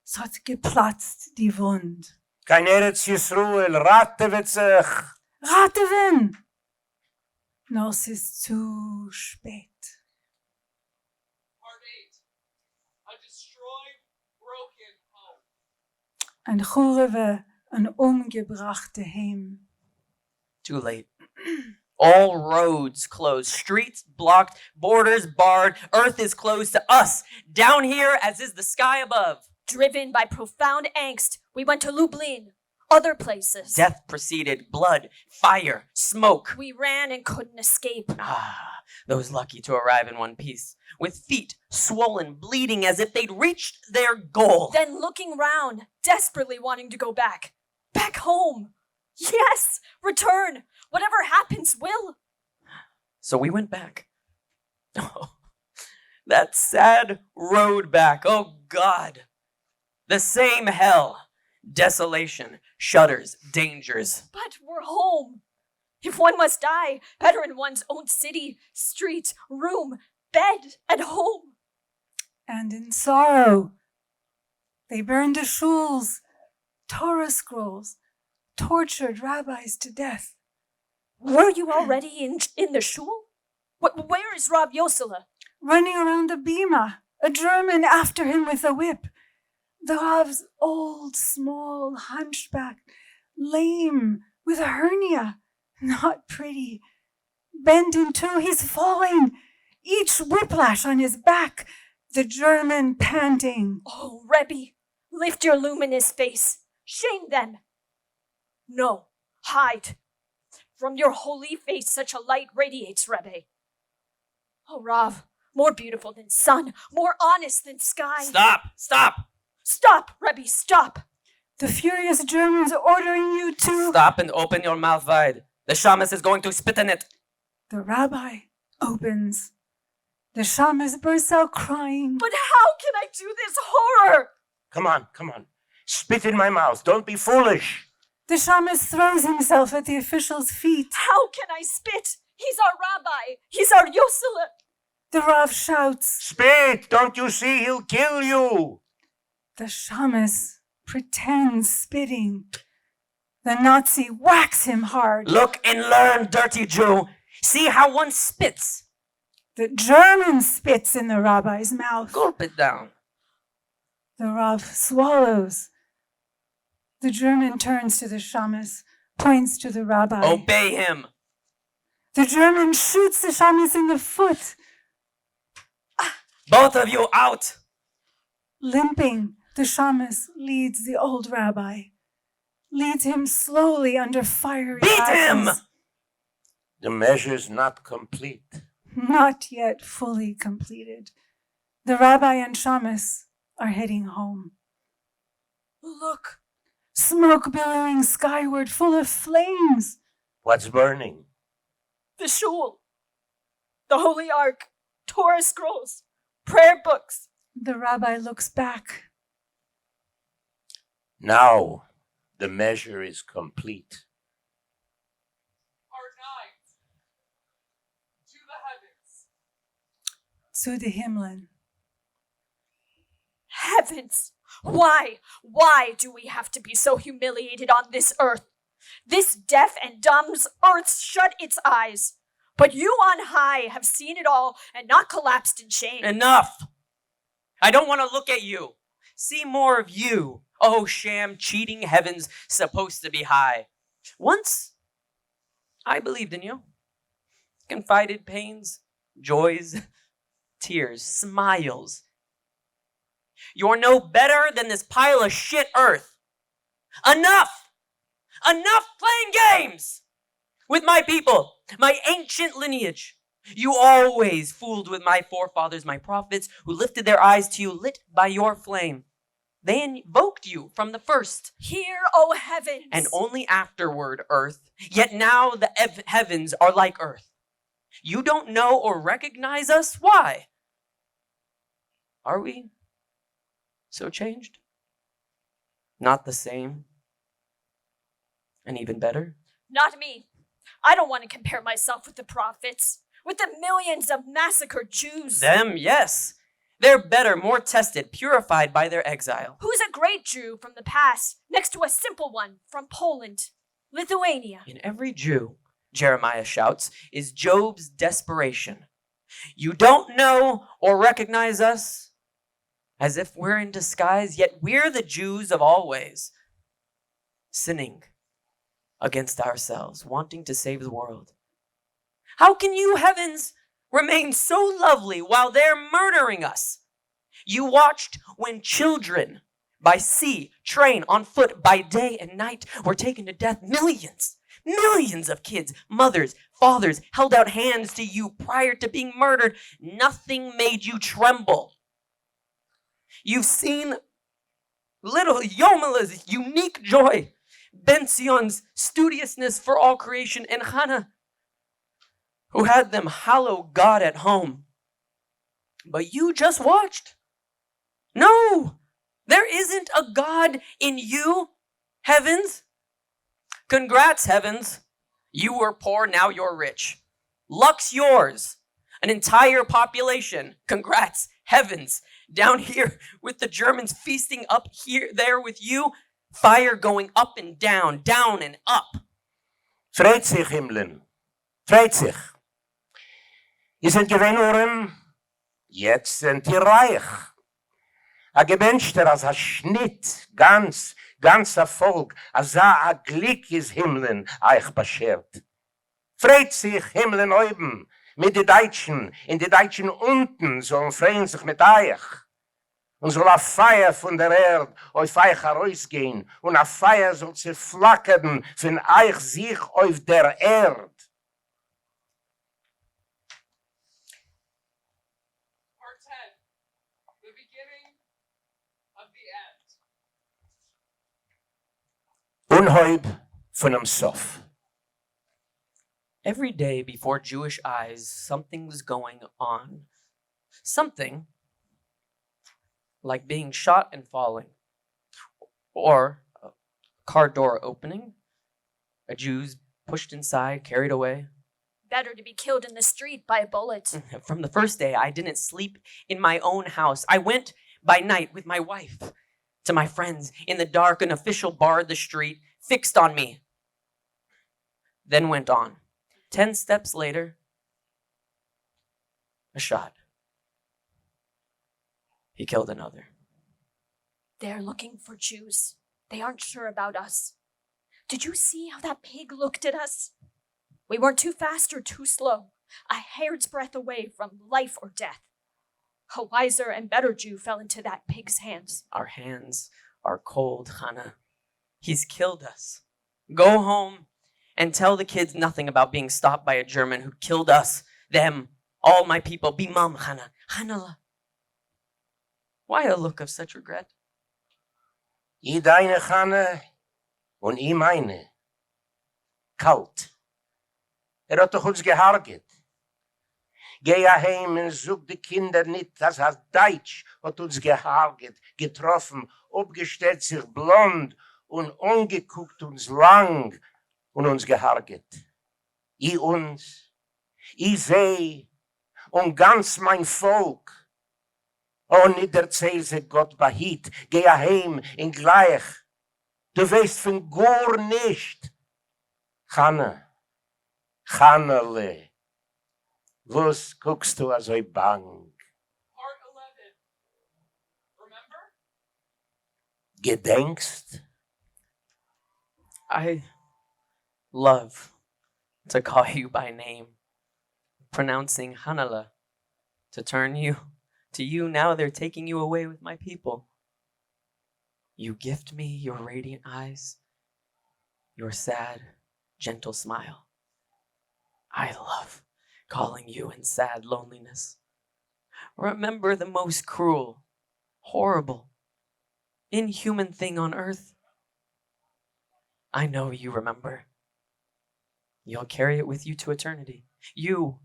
Es hat geplatzt, die Wund. Kein Eretz Yisruel, rate wird sich. Rate wen? Nur es ist zu spät. Part 8. A destroyed, broken home. Ein Chureve, ein umgebrachte Heim. Too late. All roads closed, streets blocked, borders barred, earth is closed to us, down here as is the sky above. Driven by profound angst, we went to Lublin, other places. Death preceded, blood, fire, smoke. We ran and couldn't escape. Ah, those lucky to arrive in one piece, with feet swollen, bleeding as if they'd reached their goal. Then looking round, desperately wanting to go back. Back home. Yes, return. Whatever happens will. So we went back. Oh, that sad road back. Oh, God. The same hell. Desolation, shudders, dangers. But we're home. If one must die, better in one's own city, street, room, bed, and home. And in sorrow, they burned the shuls, Torah scrolls, tortured rabbis to death. Were you already in the shul? Where is Rav Yosela? Running around a bima, a German after him with a whip. The Rav's old, small, hunchback, lame, with a hernia, not pretty. Bent in two, he's falling, each whiplash on his back, the German panting. Oh, Rebbe, lift your luminous face. Shame them. No, hide. From your holy face such a light radiates, Rebbe. Oh, Rav, more beautiful than sun, more honest than sky. Stop! Stop, Rebbe, stop. The furious Germans ordering you to... Stop and open your mouth wide. The shamus is going to spit in it. The rabbi opens. The shamus bursts out crying. But how can I do this horror? Come on. Spit in my mouth. Don't be foolish. The shamus throws himself at the official's feet. How can I spit? He's our rabbi. He's our Yosela. The Rav shouts. Spit! Don't you see he'll kill you? The shamus pretends spitting. The Nazi whacks him hard. Look and learn, dirty Jew. See how one spits. The German spits in the rabbi's mouth. Gulp it down. The Rav swallows. The German turns to the shamus, points to the rabbi. Obey him. The German shoots the shamus in the foot. Both of you out. Limping, the shamus leads the old rabbi, leads him slowly under fiery Beat ashes. him! The measure's not complete. Not yet fully completed. The rabbi and shamus are heading home. Look, smoke billowing skyward, full of flames. What's burning? The shul. The holy ark. Torah scrolls. Prayer books. The rabbi looks back. Now the measure is complete. Part 9. To the heavens. Zu the Himmlen. Heavens! Why? Why do we have to be so humiliated on this earth? This deaf and dumb's earth shut its eyes. But you on high have seen it all and not collapsed in shame. Enough. I don't want to look at you. See more of you. Oh, sham, cheating heavens supposed to be high. Once, I believed in you. Confided pains, joys, tears, smiles. You're no better than this pile of shit earth. Enough! Enough playing games! With my people, my ancient lineage. You always fooled with my forefathers, my prophets, who lifted their eyes to you, lit by your flame. They invoked you from the first. Hear, O heavens! And only afterward, earth. Yet now the heavens are like earth. You don't know or recognize us? Why? Are we so changed? Not the same? And even better? Not me. I don't want to compare myself with the prophets, with the millions of massacred Jews. Them, yes. They're better, more tested, purified by their exile. Who's a great Jew from the past, next to a simple one from Poland, Lithuania? In every Jew, Jeremiah shouts, is Job's desperation. You don't know or recognize us? As if we're in disguise, yet we're the Jews of always, sinning against ourselves, wanting to save the world. How can you, heavens, remain so lovely while they're murdering us? You watched when children, by sea, train, on foot, by day and night, were taken to death. Millions of kids, mothers, fathers, held out hands to you prior to being murdered. Nothing made you tremble. You've seen little Yomela's unique joy, Ben Sion's studiousness for all creation, and Hannah, who had them hallow God at home. But you just watched. No, there isn't a God in you, heavens. Congrats, heavens. You were poor, now you're rich. Luck's yours. An entire population. Congrats, heavens. Down here with the Germans feasting up here, there with you. Fire going up and down and up. Freut sich, Himmlen. Freut sich. Ihr seid gewähnt, Ohren. Jetzt sind ihr reich. A gewünschter als a Schnitt, ganzer Volk, als a Glück is Himmlen euch beschert. Freut sich Himmlen oben, mit die Deutschen, in die Deutschen unten sollen freuen sich mit euch. Und soll a Feier von der Erde auf euch herausgehen und a Feier soll zerflackern von euch sich auf der Erde. Part 10. The beginning of the end. Unheub von am Sof. Every day before Jewish eyes, something's going on. Something like being shot and falling, or a car door opening, a Jew's pushed inside, carried away. Better to be killed in the street by a bullet. From the first day, I didn't sleep in my own house. I went by night with my wife to my friends in the dark. An official barred the street, fixed on me, then went on. 10 steps later, a shot. He killed another. They're looking for Jews. They aren't sure about us. Did you see how that pig looked at us? We weren't too fast or too slow, a hair's breadth away from life or death. A wiser and better Jew fell into that pig's hands. Our hands are cold, Hannah. He's killed us. Go home and tell the kids nothing about being stopped by a German who killed us, them, all my people. Bimam, Hannah. Hannah. Why a look of such regret? I deine Hanne und I meine. Kalt. Hat doch uns geharget. Geh heim und such die Kinder nicht, das hat Deutsch hat uns geharget, getroffen, abgestellt sich blond und ungeguckt uns lang und uns geharget. I uns, I seh und ganz mein Volk. Oh, nicht erzähl sich Gott behit, geh heim in gleich. Du weißt von gar nicht. Hanne, Hannele, was guckst du also bang? Part 11. Remember? Gedenkst? I love to call you by name, pronouncing Hanala, to turn you to you. Now they're taking you away with my people. You gift me your radiant eyes, your sad, gentle smile. I love calling you in sad loneliness. Remember the most cruel, horrible, inhuman thing on earth? I know you remember. You'll carry it with you to eternity. You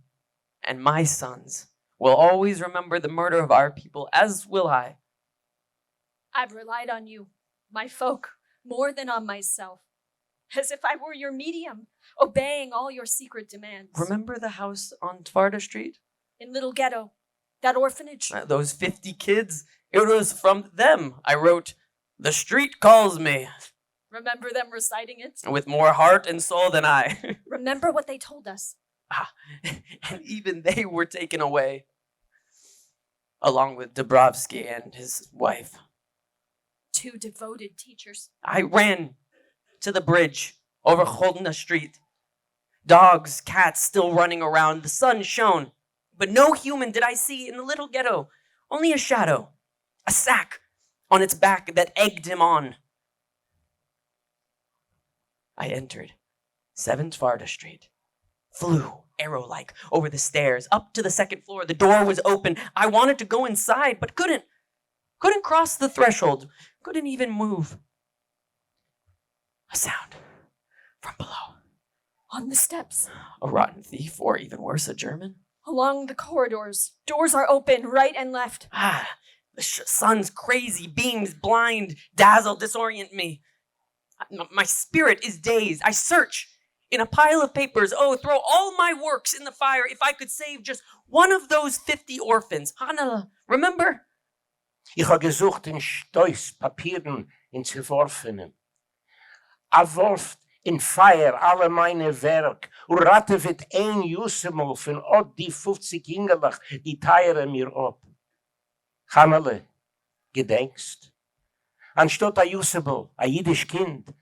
and my sons will always remember the murder of our people, as will I. I've relied on you, my folk, more than on myself, as if I were your medium, obeying all your secret demands. Remember the house on Tvarda Street? In Little Ghetto, that orphanage. Those 50 kids, it was from them I wrote, "The street calls me," Remember them reciting it? with more heart and soul than I. Remember what they told us? And even they were taken away, along with Dubrovsky and his wife. 2 devoted teachers. I ran to the bridge over Chodna Street. Dogs, cats still running around. The sun shone. But no human did I see in the little ghetto. Only a shadow. A sack on its back that egged him on. I entered 7 Tvarda Street. Flew, arrow-like, over the stairs, up to the 2nd floor. The door was open. I wanted to go inside, but couldn't. Couldn't cross the threshold. Couldn't even move. A sound from below. On the steps. A rotten thief, or even worse, a German? Along the corridors. Doors are open, right and left. The sun's crazy, beams blind, dazzle, disorient me. My spirit is dazed. I search in a pile of papers. Oh, throw all my works in the fire if I could save just one of those 50 orphans. Hannah, remember? Ich habe gesucht in Stois, Papieren, in Zerworfenen. Werft in Feier alle meine Werk und ratte wird ein Jussemol von od die 50 Hingelach, die teiere mir ab. Hannele, gedenkst? Anstatt a Jussemol, a jiddisch Kind,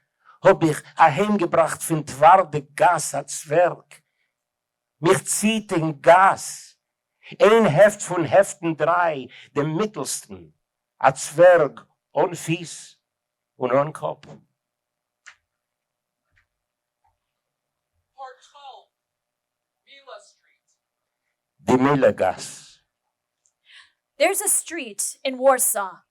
hab ich a heimgebracht von Twarde Gas a Zwerg. Mich zieht in Gas. Ein Heft von Heften 3, dem mittelsten, a Zwerg, on Fies und on Kopf. Part 12, Mila Street. Die Millegas. There's a street in Warsaw.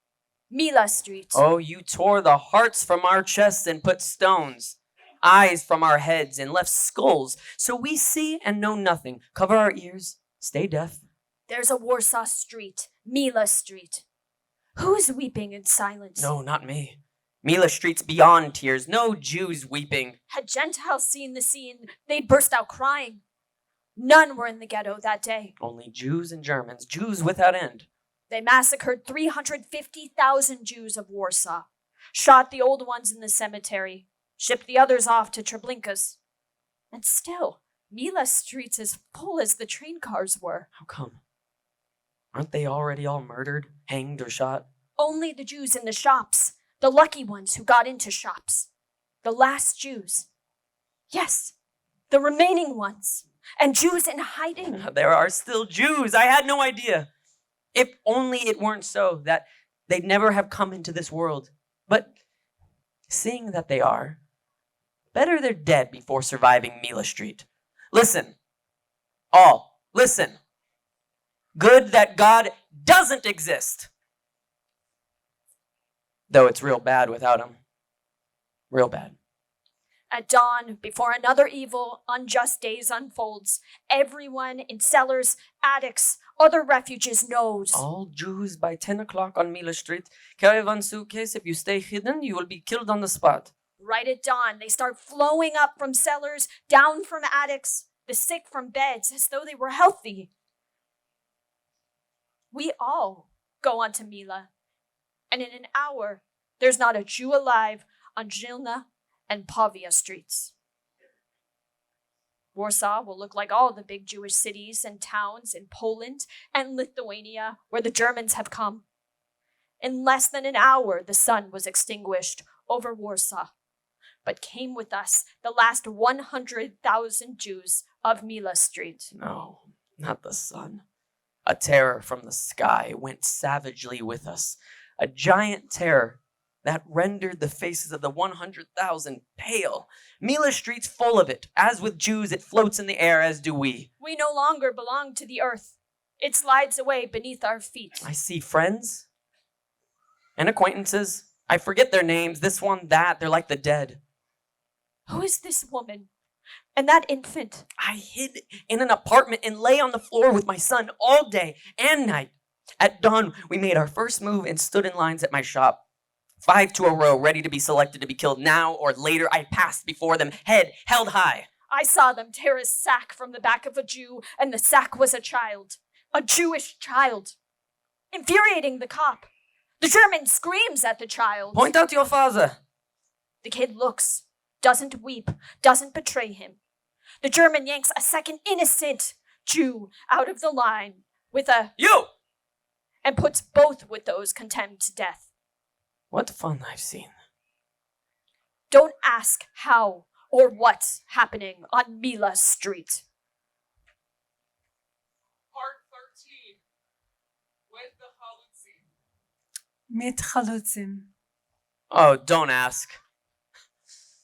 Mila Street. Oh, you tore the hearts from our chests and put stones, eyes from our heads and left skulls, so we see and know nothing. Cover our ears, stay deaf. There's a Warsaw Street. Mila Street. Who's weeping in silence? No, not me. Mila Street's beyond tears, no Jews weeping. Had Gentiles seen the scene, they'd burst out crying. None were in the ghetto that day. Only Jews and Germans, Jews without end. They massacred 350,000 Jews of Warsaw, shot the old ones in the cemetery, shipped the others off to Treblinka's. And still, Mila Street's as full as the train cars were. How come? Aren't they already all murdered, hanged, or shot? Only the Jews in the shops, the lucky ones who got into shops. The last Jews. Yes, the remaining ones. And Jews in hiding. There are still Jews. I had no idea. If only it weren't so, that they'd never have come into this world. But seeing that they are, better they're dead before surviving Mila Street. Listen, all, listen. Good that God doesn't exist. Though it's real bad without him. Real bad. At dawn, before another evil, unjust days unfolds, everyone in cellars, attics, other refuges knows. All Jews by 10 o'clock on Mila Street. Carry one suitcase. If you stay hidden, you will be killed on the spot. Right at dawn, they start flowing up from cellars, down from attics, the sick from beds, as though they were healthy. We all go on to Mila, and in an hour, there's not a Jew alive on Zilna and Pavia streets. Warsaw will look like all the big Jewish cities and towns in Poland and Lithuania where the Germans have come. In less than an hour, the sun was extinguished over Warsaw, but came with us the last 100,000 Jews of Mila Street. No, not the sun. A terror from the sky went savagely with us. A giant terror that rendered the faces of the 100,000 pale. Mila Street's full of it. As with Jews, it floats in the air, as do we. We no longer belong to the earth. It slides away beneath our feet. I see friends and acquaintances. I forget their names, this one, that. They're like the dead. Who is this woman? And that infant? I hid in an apartment and lay on the floor with my son all day and night. At dawn, we made our first move and stood in lines at my shop. 5 to a row, ready to be selected to be killed now or later. I passed before them, head held high. I saw them tear a sack from the back of a Jew, and the sack was a child. A Jewish child. Infuriating the cop. The German screams at the child. Point out your father. The kid looks, doesn't weep, doesn't betray him. The German yanks a second innocent Jew out of the line with a You! and puts both with those condemned to death. What fun I've seen. Don't ask how or what's happening on Mila Street. Part 13, with the Chalutzim. Mit Chalutzim. Oh, don't ask.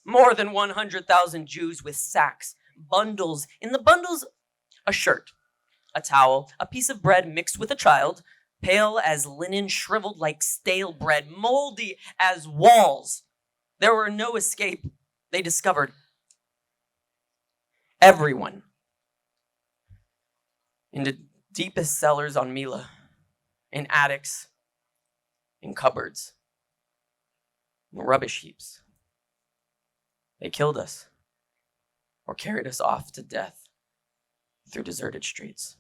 More than 100,000 Jews with sacks, bundles. In the bundles, a shirt, a towel, a piece of bread mixed with a child, pale as linen, shriveled like stale bread, moldy as walls. There were no escape, they discovered. Everyone. In the deepest cellars on Mila, in attics, in cupboards, in rubbish heaps. They killed us or carried us off to death through deserted streets.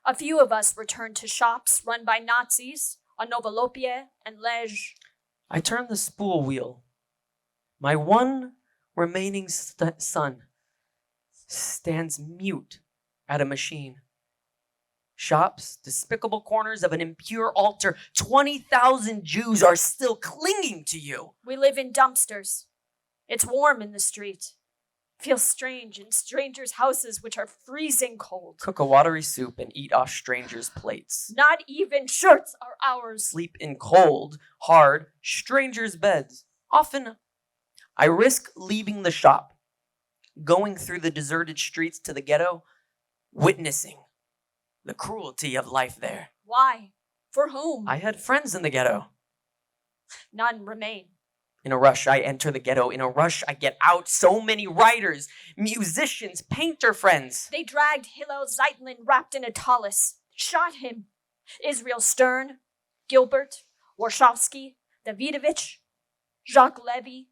A few of us returned to shops run by Nazis on Novolopie and Lej. I turned the spool wheel. My one remaining son stands mute at a machine. Shops, despicable corners of an impure altar. 20,000 Jews are still clinging to you. We live in dumpsters. It's warm in the street. Feels strange in strangers' houses which are freezing cold. Cook a watery soup and eat off strangers' plates. Not even shirts are ours. Sleep in cold, hard, strangers' beds. Often, I risk leaving the shop, going through the deserted streets to the ghetto, witnessing the cruelty of life there. Why? For whom? I had friends in the ghetto. None remain. In a rush, I enter the ghetto. In a rush, I get out. So many writers, musicians, painter friends. They dragged Hillel Zeitlin wrapped in a tallis, shot him. Israel Stern, Gilbert, Warshawski, Davidovich, Jacques Levy,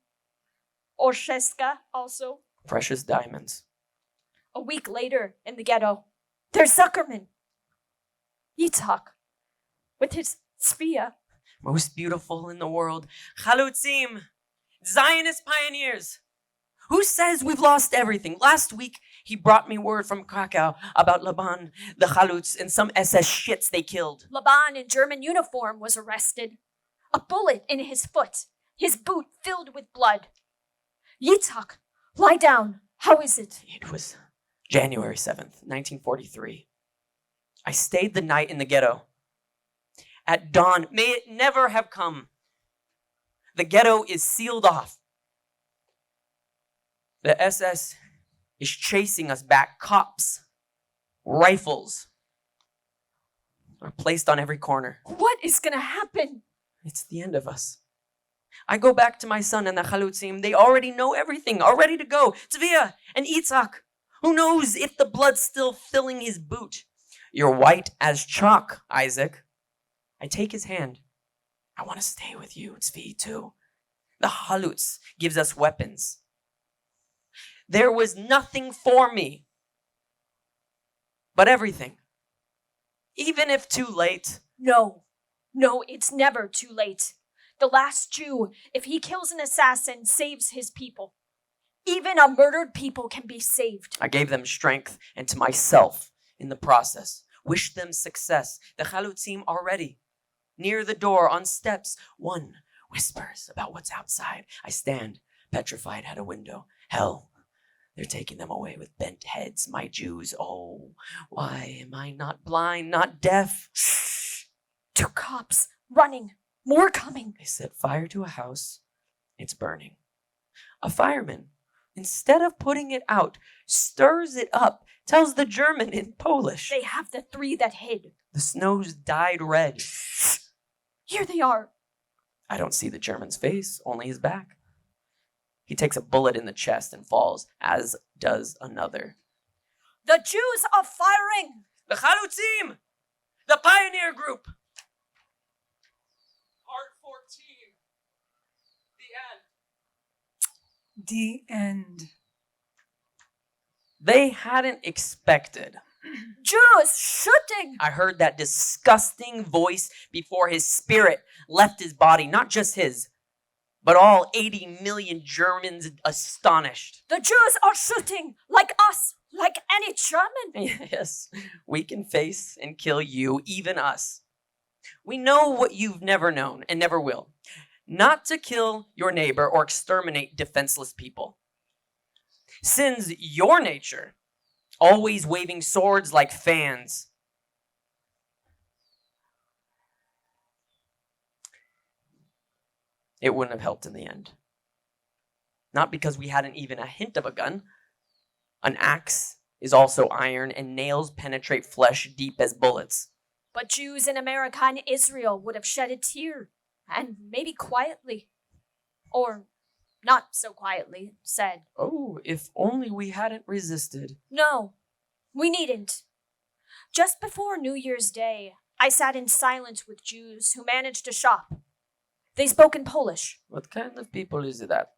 Orsheska also. Precious diamonds. A week later in the ghetto, there's Zuckerman. Yitzhak, with his Sfia. Most beautiful in the world. Chalutzim, Zionist pioneers. Who says we've lost everything? Last week, he brought me word from Krakow about Laban, the Chalutz, and some SS shits they killed. Laban in German uniform was arrested. A bullet in his foot, his boot filled with blood. Yitzhak, lie down. How is it? It was January 7th, 1943. I stayed the night in the ghetto. At dawn, may it never have come. The ghetto is sealed off. The SS is chasing us back. Cops, rifles are placed on every corner. What is gonna happen? It's the end of us. I go back to my son and the Chalutzim. They already know everything, are ready to go. Tvia and Yitzhak. Who knows if the blood's still filling his boot? You're white as chalk, Isaac. I take his hand. I want to stay with you, Tzvi, too. The Halutz gives us weapons. There was nothing for me, but everything. Even if too late. No, it's never too late. The last Jew, if he kills an assassin, saves his people. Even a murdered people can be saved. I gave them strength and to myself in the process. Wish them success. The Chalutzim are ready. Near the door, on steps, one whispers about what's outside. I stand, petrified at a window. Hell, they're taking them away with bent heads, my Jews. Oh, why am I not blind, not deaf? Shh! 2 cops, running, more coming. They set fire to a house. It's burning. A fireman, instead of putting it out, stirs it up, tells the German in Polish. They have the 3 that hid. The snow's dyed red. Here they are. I don't see the German's face, only his back. He takes a bullet in the chest and falls, as does another. The Jews are firing! The Chalutzim! The pioneer group! Part 14. The end. The end. They hadn't expected. Jews shooting! I heard that disgusting voice before his spirit left his body, not just his, but all 80 million Germans astonished. The Jews are shooting like us, like any German. Yes, we can face and kill you, even us. We know what you've never known and never will. Not to kill your neighbor or exterminate defenseless people. Sin's your nature, always waving swords like fans. It wouldn't have helped in the end. Not because we hadn't even a hint of a gun. An axe is also iron, and nails penetrate flesh deep as bullets. But Jews in America and Israel would have shed a tear, and maybe quietly. Or not so quietly, said, Oh, if only we hadn't resisted. "No, we needn't." Just before New Year's Day, I sat in silence with Jews who managed to shop. They spoke in Polish. What kind of people is that?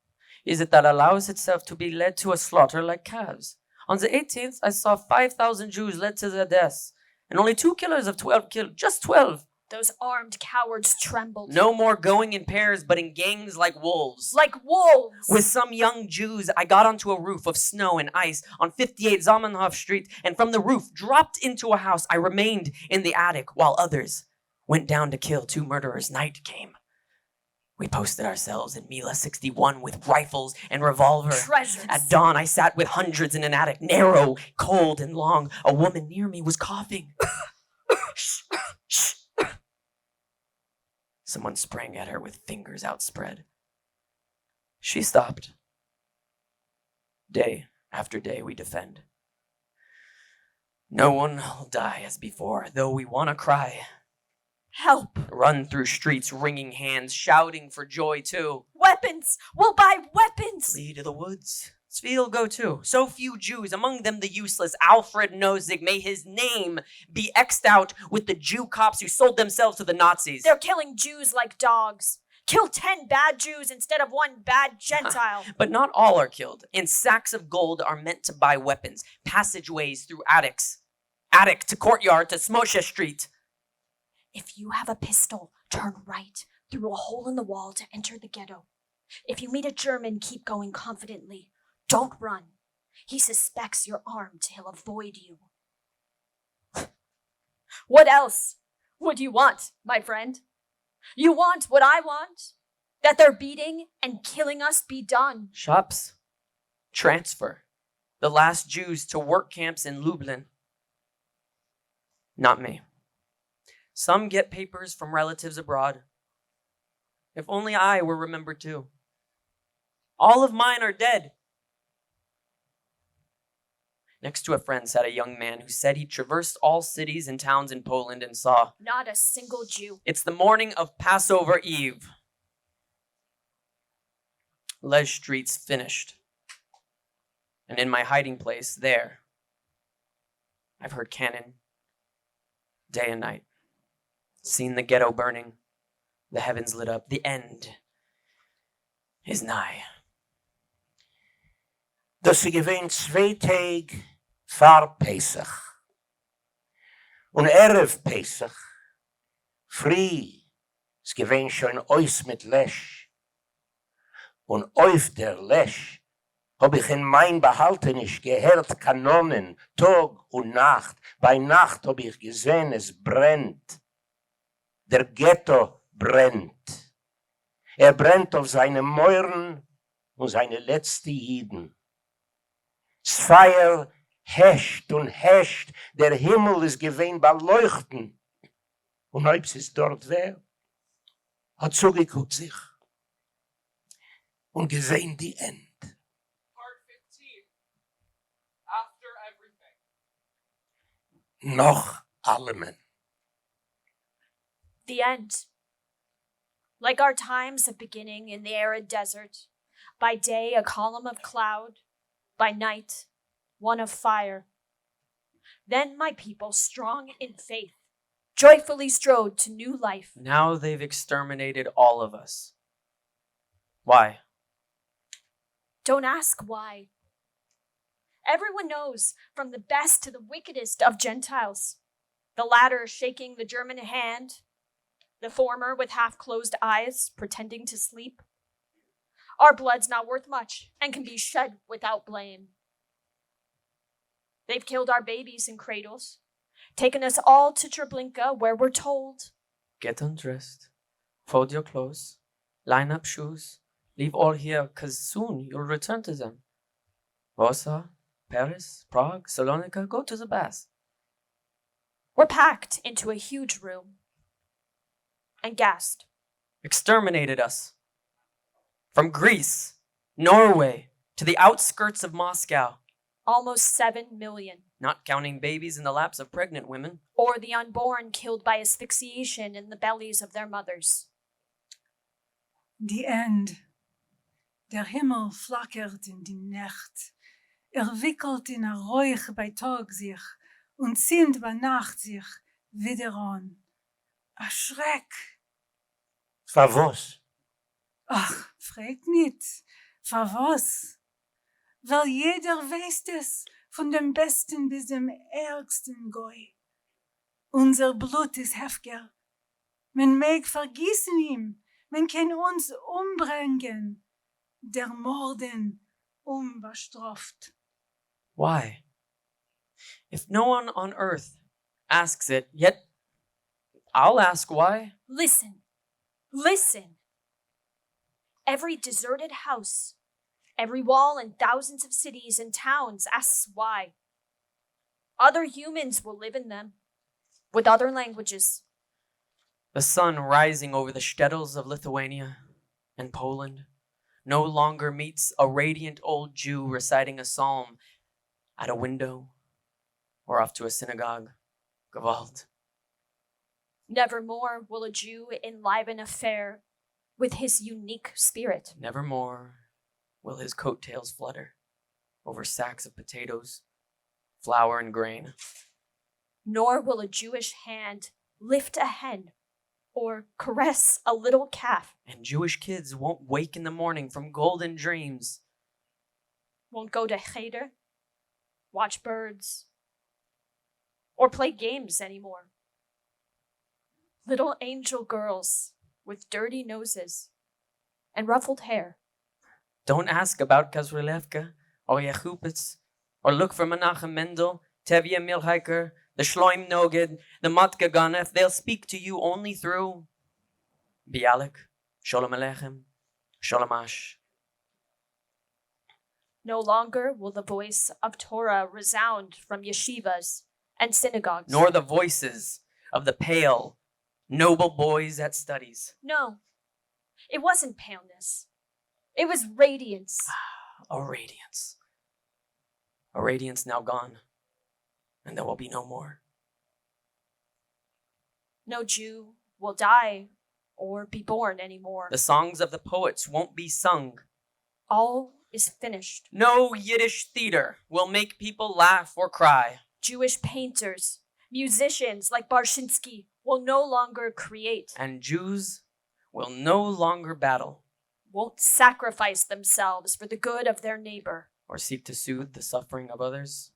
Is it that allows itself to be led to a slaughter like calves? On the 18th, I saw 5,000 Jews led to their deaths, and only 2 killers of 12 killed. Just 12. Those armed cowards trembled. No more going in pairs, but in gangs like wolves. Like wolves. With some young Jews, I got onto a roof of snow and ice on 58 Zamenhof Street, and from the roof dropped into a house. I remained in the attic while others went down to kill 2 murderers. Night came. We posted ourselves in Mila 61 with rifles and revolver. Treasures. At dawn, I sat with hundreds in an attic, narrow, cold, and long. A woman near me was coughing. Someone sprang at her with fingers outspread. She stopped. Day after day, we defend. No one will die as before, though we want to cry. Help. Run through streets, wringing hands, shouting for joy too. Weapons. We'll buy weapons. Flee to the woods. Zvi go too. So few Jews, among them the useless Alfred Nozig, may his name be X'd out with the Jew cops who sold themselves to the Nazis. They're killing Jews like dogs. Kill 10 bad Jews instead of 1 bad Gentile. But not all are killed. And sacks of gold are meant to buy weapons. Passageways through attics. Attic to courtyard to Smosha Street. If you have a pistol, turn right through a hole in the wall to enter the ghetto. If you meet a German, keep going confidently. Don't run. He suspects you're armed. He'll avoid you. What else would you want, my friend? You want what I want? That their beating and killing us be done. Shops. Transfer. The last Jews to work camps in Lublin. Not me. Some get papers from relatives abroad. If only I were remembered too. All of mine are dead. Next to a friend sat a young man who said he traversed all cities and towns in Poland and saw. Not a single Jew. It's the morning of Passover Eve. Les Street's finished. And in my hiding place there, I've heard cannon day and night. Seen the ghetto burning, the heavens lit up. The end is nigh. dass sie gewähnt 2 Tage vor Pesach. Und Erev Pesach, früh, es gewähnt schon aus mit Lesch. Und auf der Lesch hab ich in mein Behaltenisch gehört Kanonen, Tag und Nacht. Bei Nacht hab ich gesehen, es brennt. Der Ghetto brennt. Brennt auf seine Mauern und seine letzten Jiden. Das Feuer hescht und hescht, der Himmel ist gewesen beleuchten. Und ob es dort wäre, hat zugeguckt sich und gesehen die End. Part 15. After everything. Noch allemen. The end. Like our times of beginning in the arid desert, by day a column of cloud, by night one of fire. Then my people, strong in faith, joyfully strode to new life. Now they've exterminated all of us. Why? Don't ask why. Everyone knows, from the best to the wickedest of Gentiles, the latter shaking the German hand, the former with half-closed eyes, pretending to sleep. Our blood's not worth much and can be shed without blame. They've killed our babies in cradles, taken us all to Treblinka, where we're told. Get undressed, fold your clothes, line up shoes, leave all here, 'cause soon you'll return to them. Warsaw, Paris, Prague, Salonika, go to the baths. We're packed into a huge room and gassed. Exterminated us. From Greece, Norway, to the outskirts of Moscow, Almost 7 million. not counting babies in the laps of pregnant women. Or the unborn killed by asphyxiation in the bellies of their mothers. The end Der Himmel flackert in die Nacht. Wickelt in a Räuch bei Tag sich und zieht bei Nacht sich wieder an. A Schreck. Für was? Ach, fragt nicht. Für was? Weil jeder weiß es, von dem Besten bis dem ärgsten Goy. Unser Blut ist heftiger. Man mag vergießen ihm, man kann uns umbringen. Der Morden unbestraft. Why? If no one on earth asks it, yet I'll ask why. Listen, listen. Every deserted house, every wall in thousands of cities and towns asks why. Other humans will live in them, with other languages. The sun rising over the shtetls of Lithuania and Poland no longer meets a radiant old Jew reciting a psalm at a window or off to a synagogue. Gewalt. Nevermore will a Jew enliven a fair with his unique spirit. Nevermore will his coattails flutter over sacks of potatoes, flour, and grain. Nor will a Jewish hand lift a hen or caress a little calf. And Jewish kids won't wake in the morning from golden dreams. Won't go to cheder, watch birds, or play games anymore. Little angel girls with dirty noses and ruffled hair. Don't ask about Kazrilevka or Yechupitz, or look for Menachem Mendel, Tevye Milhiker, the Shloim Noged, the Matka Ganef. They'll speak to you only through Bialik, Sholem Alechem, Sholem Ash. No longer will the voice of Torah resound from yeshivas and synagogues. Nor the voices of the pale, noble boys at studies. No, it wasn't paleness. It was radiance. A radiance. A radiance now gone, and there will be no more. No Jew will die or be born anymore. The songs of the poets won't be sung. All is finished. No Yiddish theater will make people laugh or cry. Jewish painters, musicians like Barshinsky will no longer create. And Jews will no longer battle Won't sacrifice themselves for the good of their neighbor. or seek to soothe the suffering of others.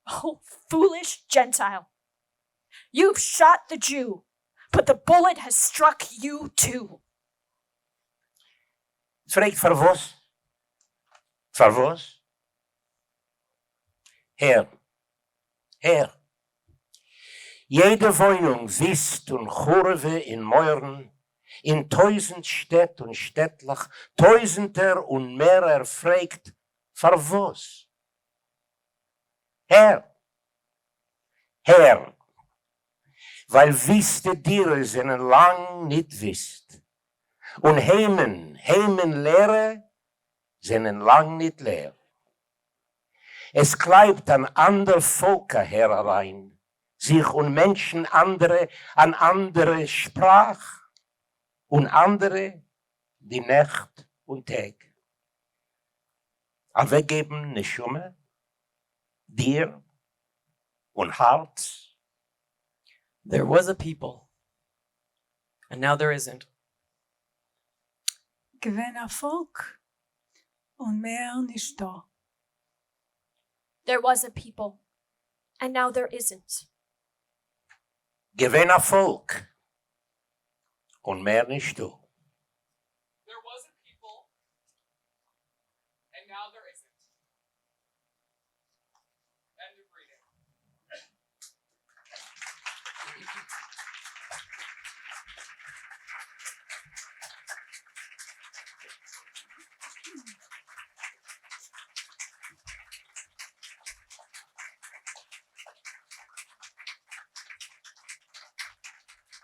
Oh, foolish Gentile. You've shot the Jew, but the bullet has struck you too. Fragt für was? Für was? Herr, jede Wohnung wisst und Chorwe in Meuren, in 1000 Städt und Städtlach, Tausender und mehrer fragt, für was? Herr, weil wisste dir seinen lang nicht wisst, und Heimen Lehre seinen lang nicht leer. Es kleibt an ander Volker herein, sich und Menschen andere an andere Sprach, und andere die Nacht und Tag. Aber wir geben ne Schumme, dir und Herz. There was a people, and now there isn't. Gewinn a Volk und mehr nicht da. There was a people, and now there isn't. Gewinn a Volk und mehr nicht du. There was a people, and now there isn't. End of reading.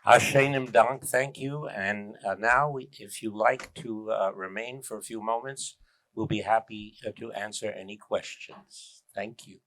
Hashem Dank, thank you. And now, if you like to remain for a few moments, we'll be happy to answer any questions. Thank you.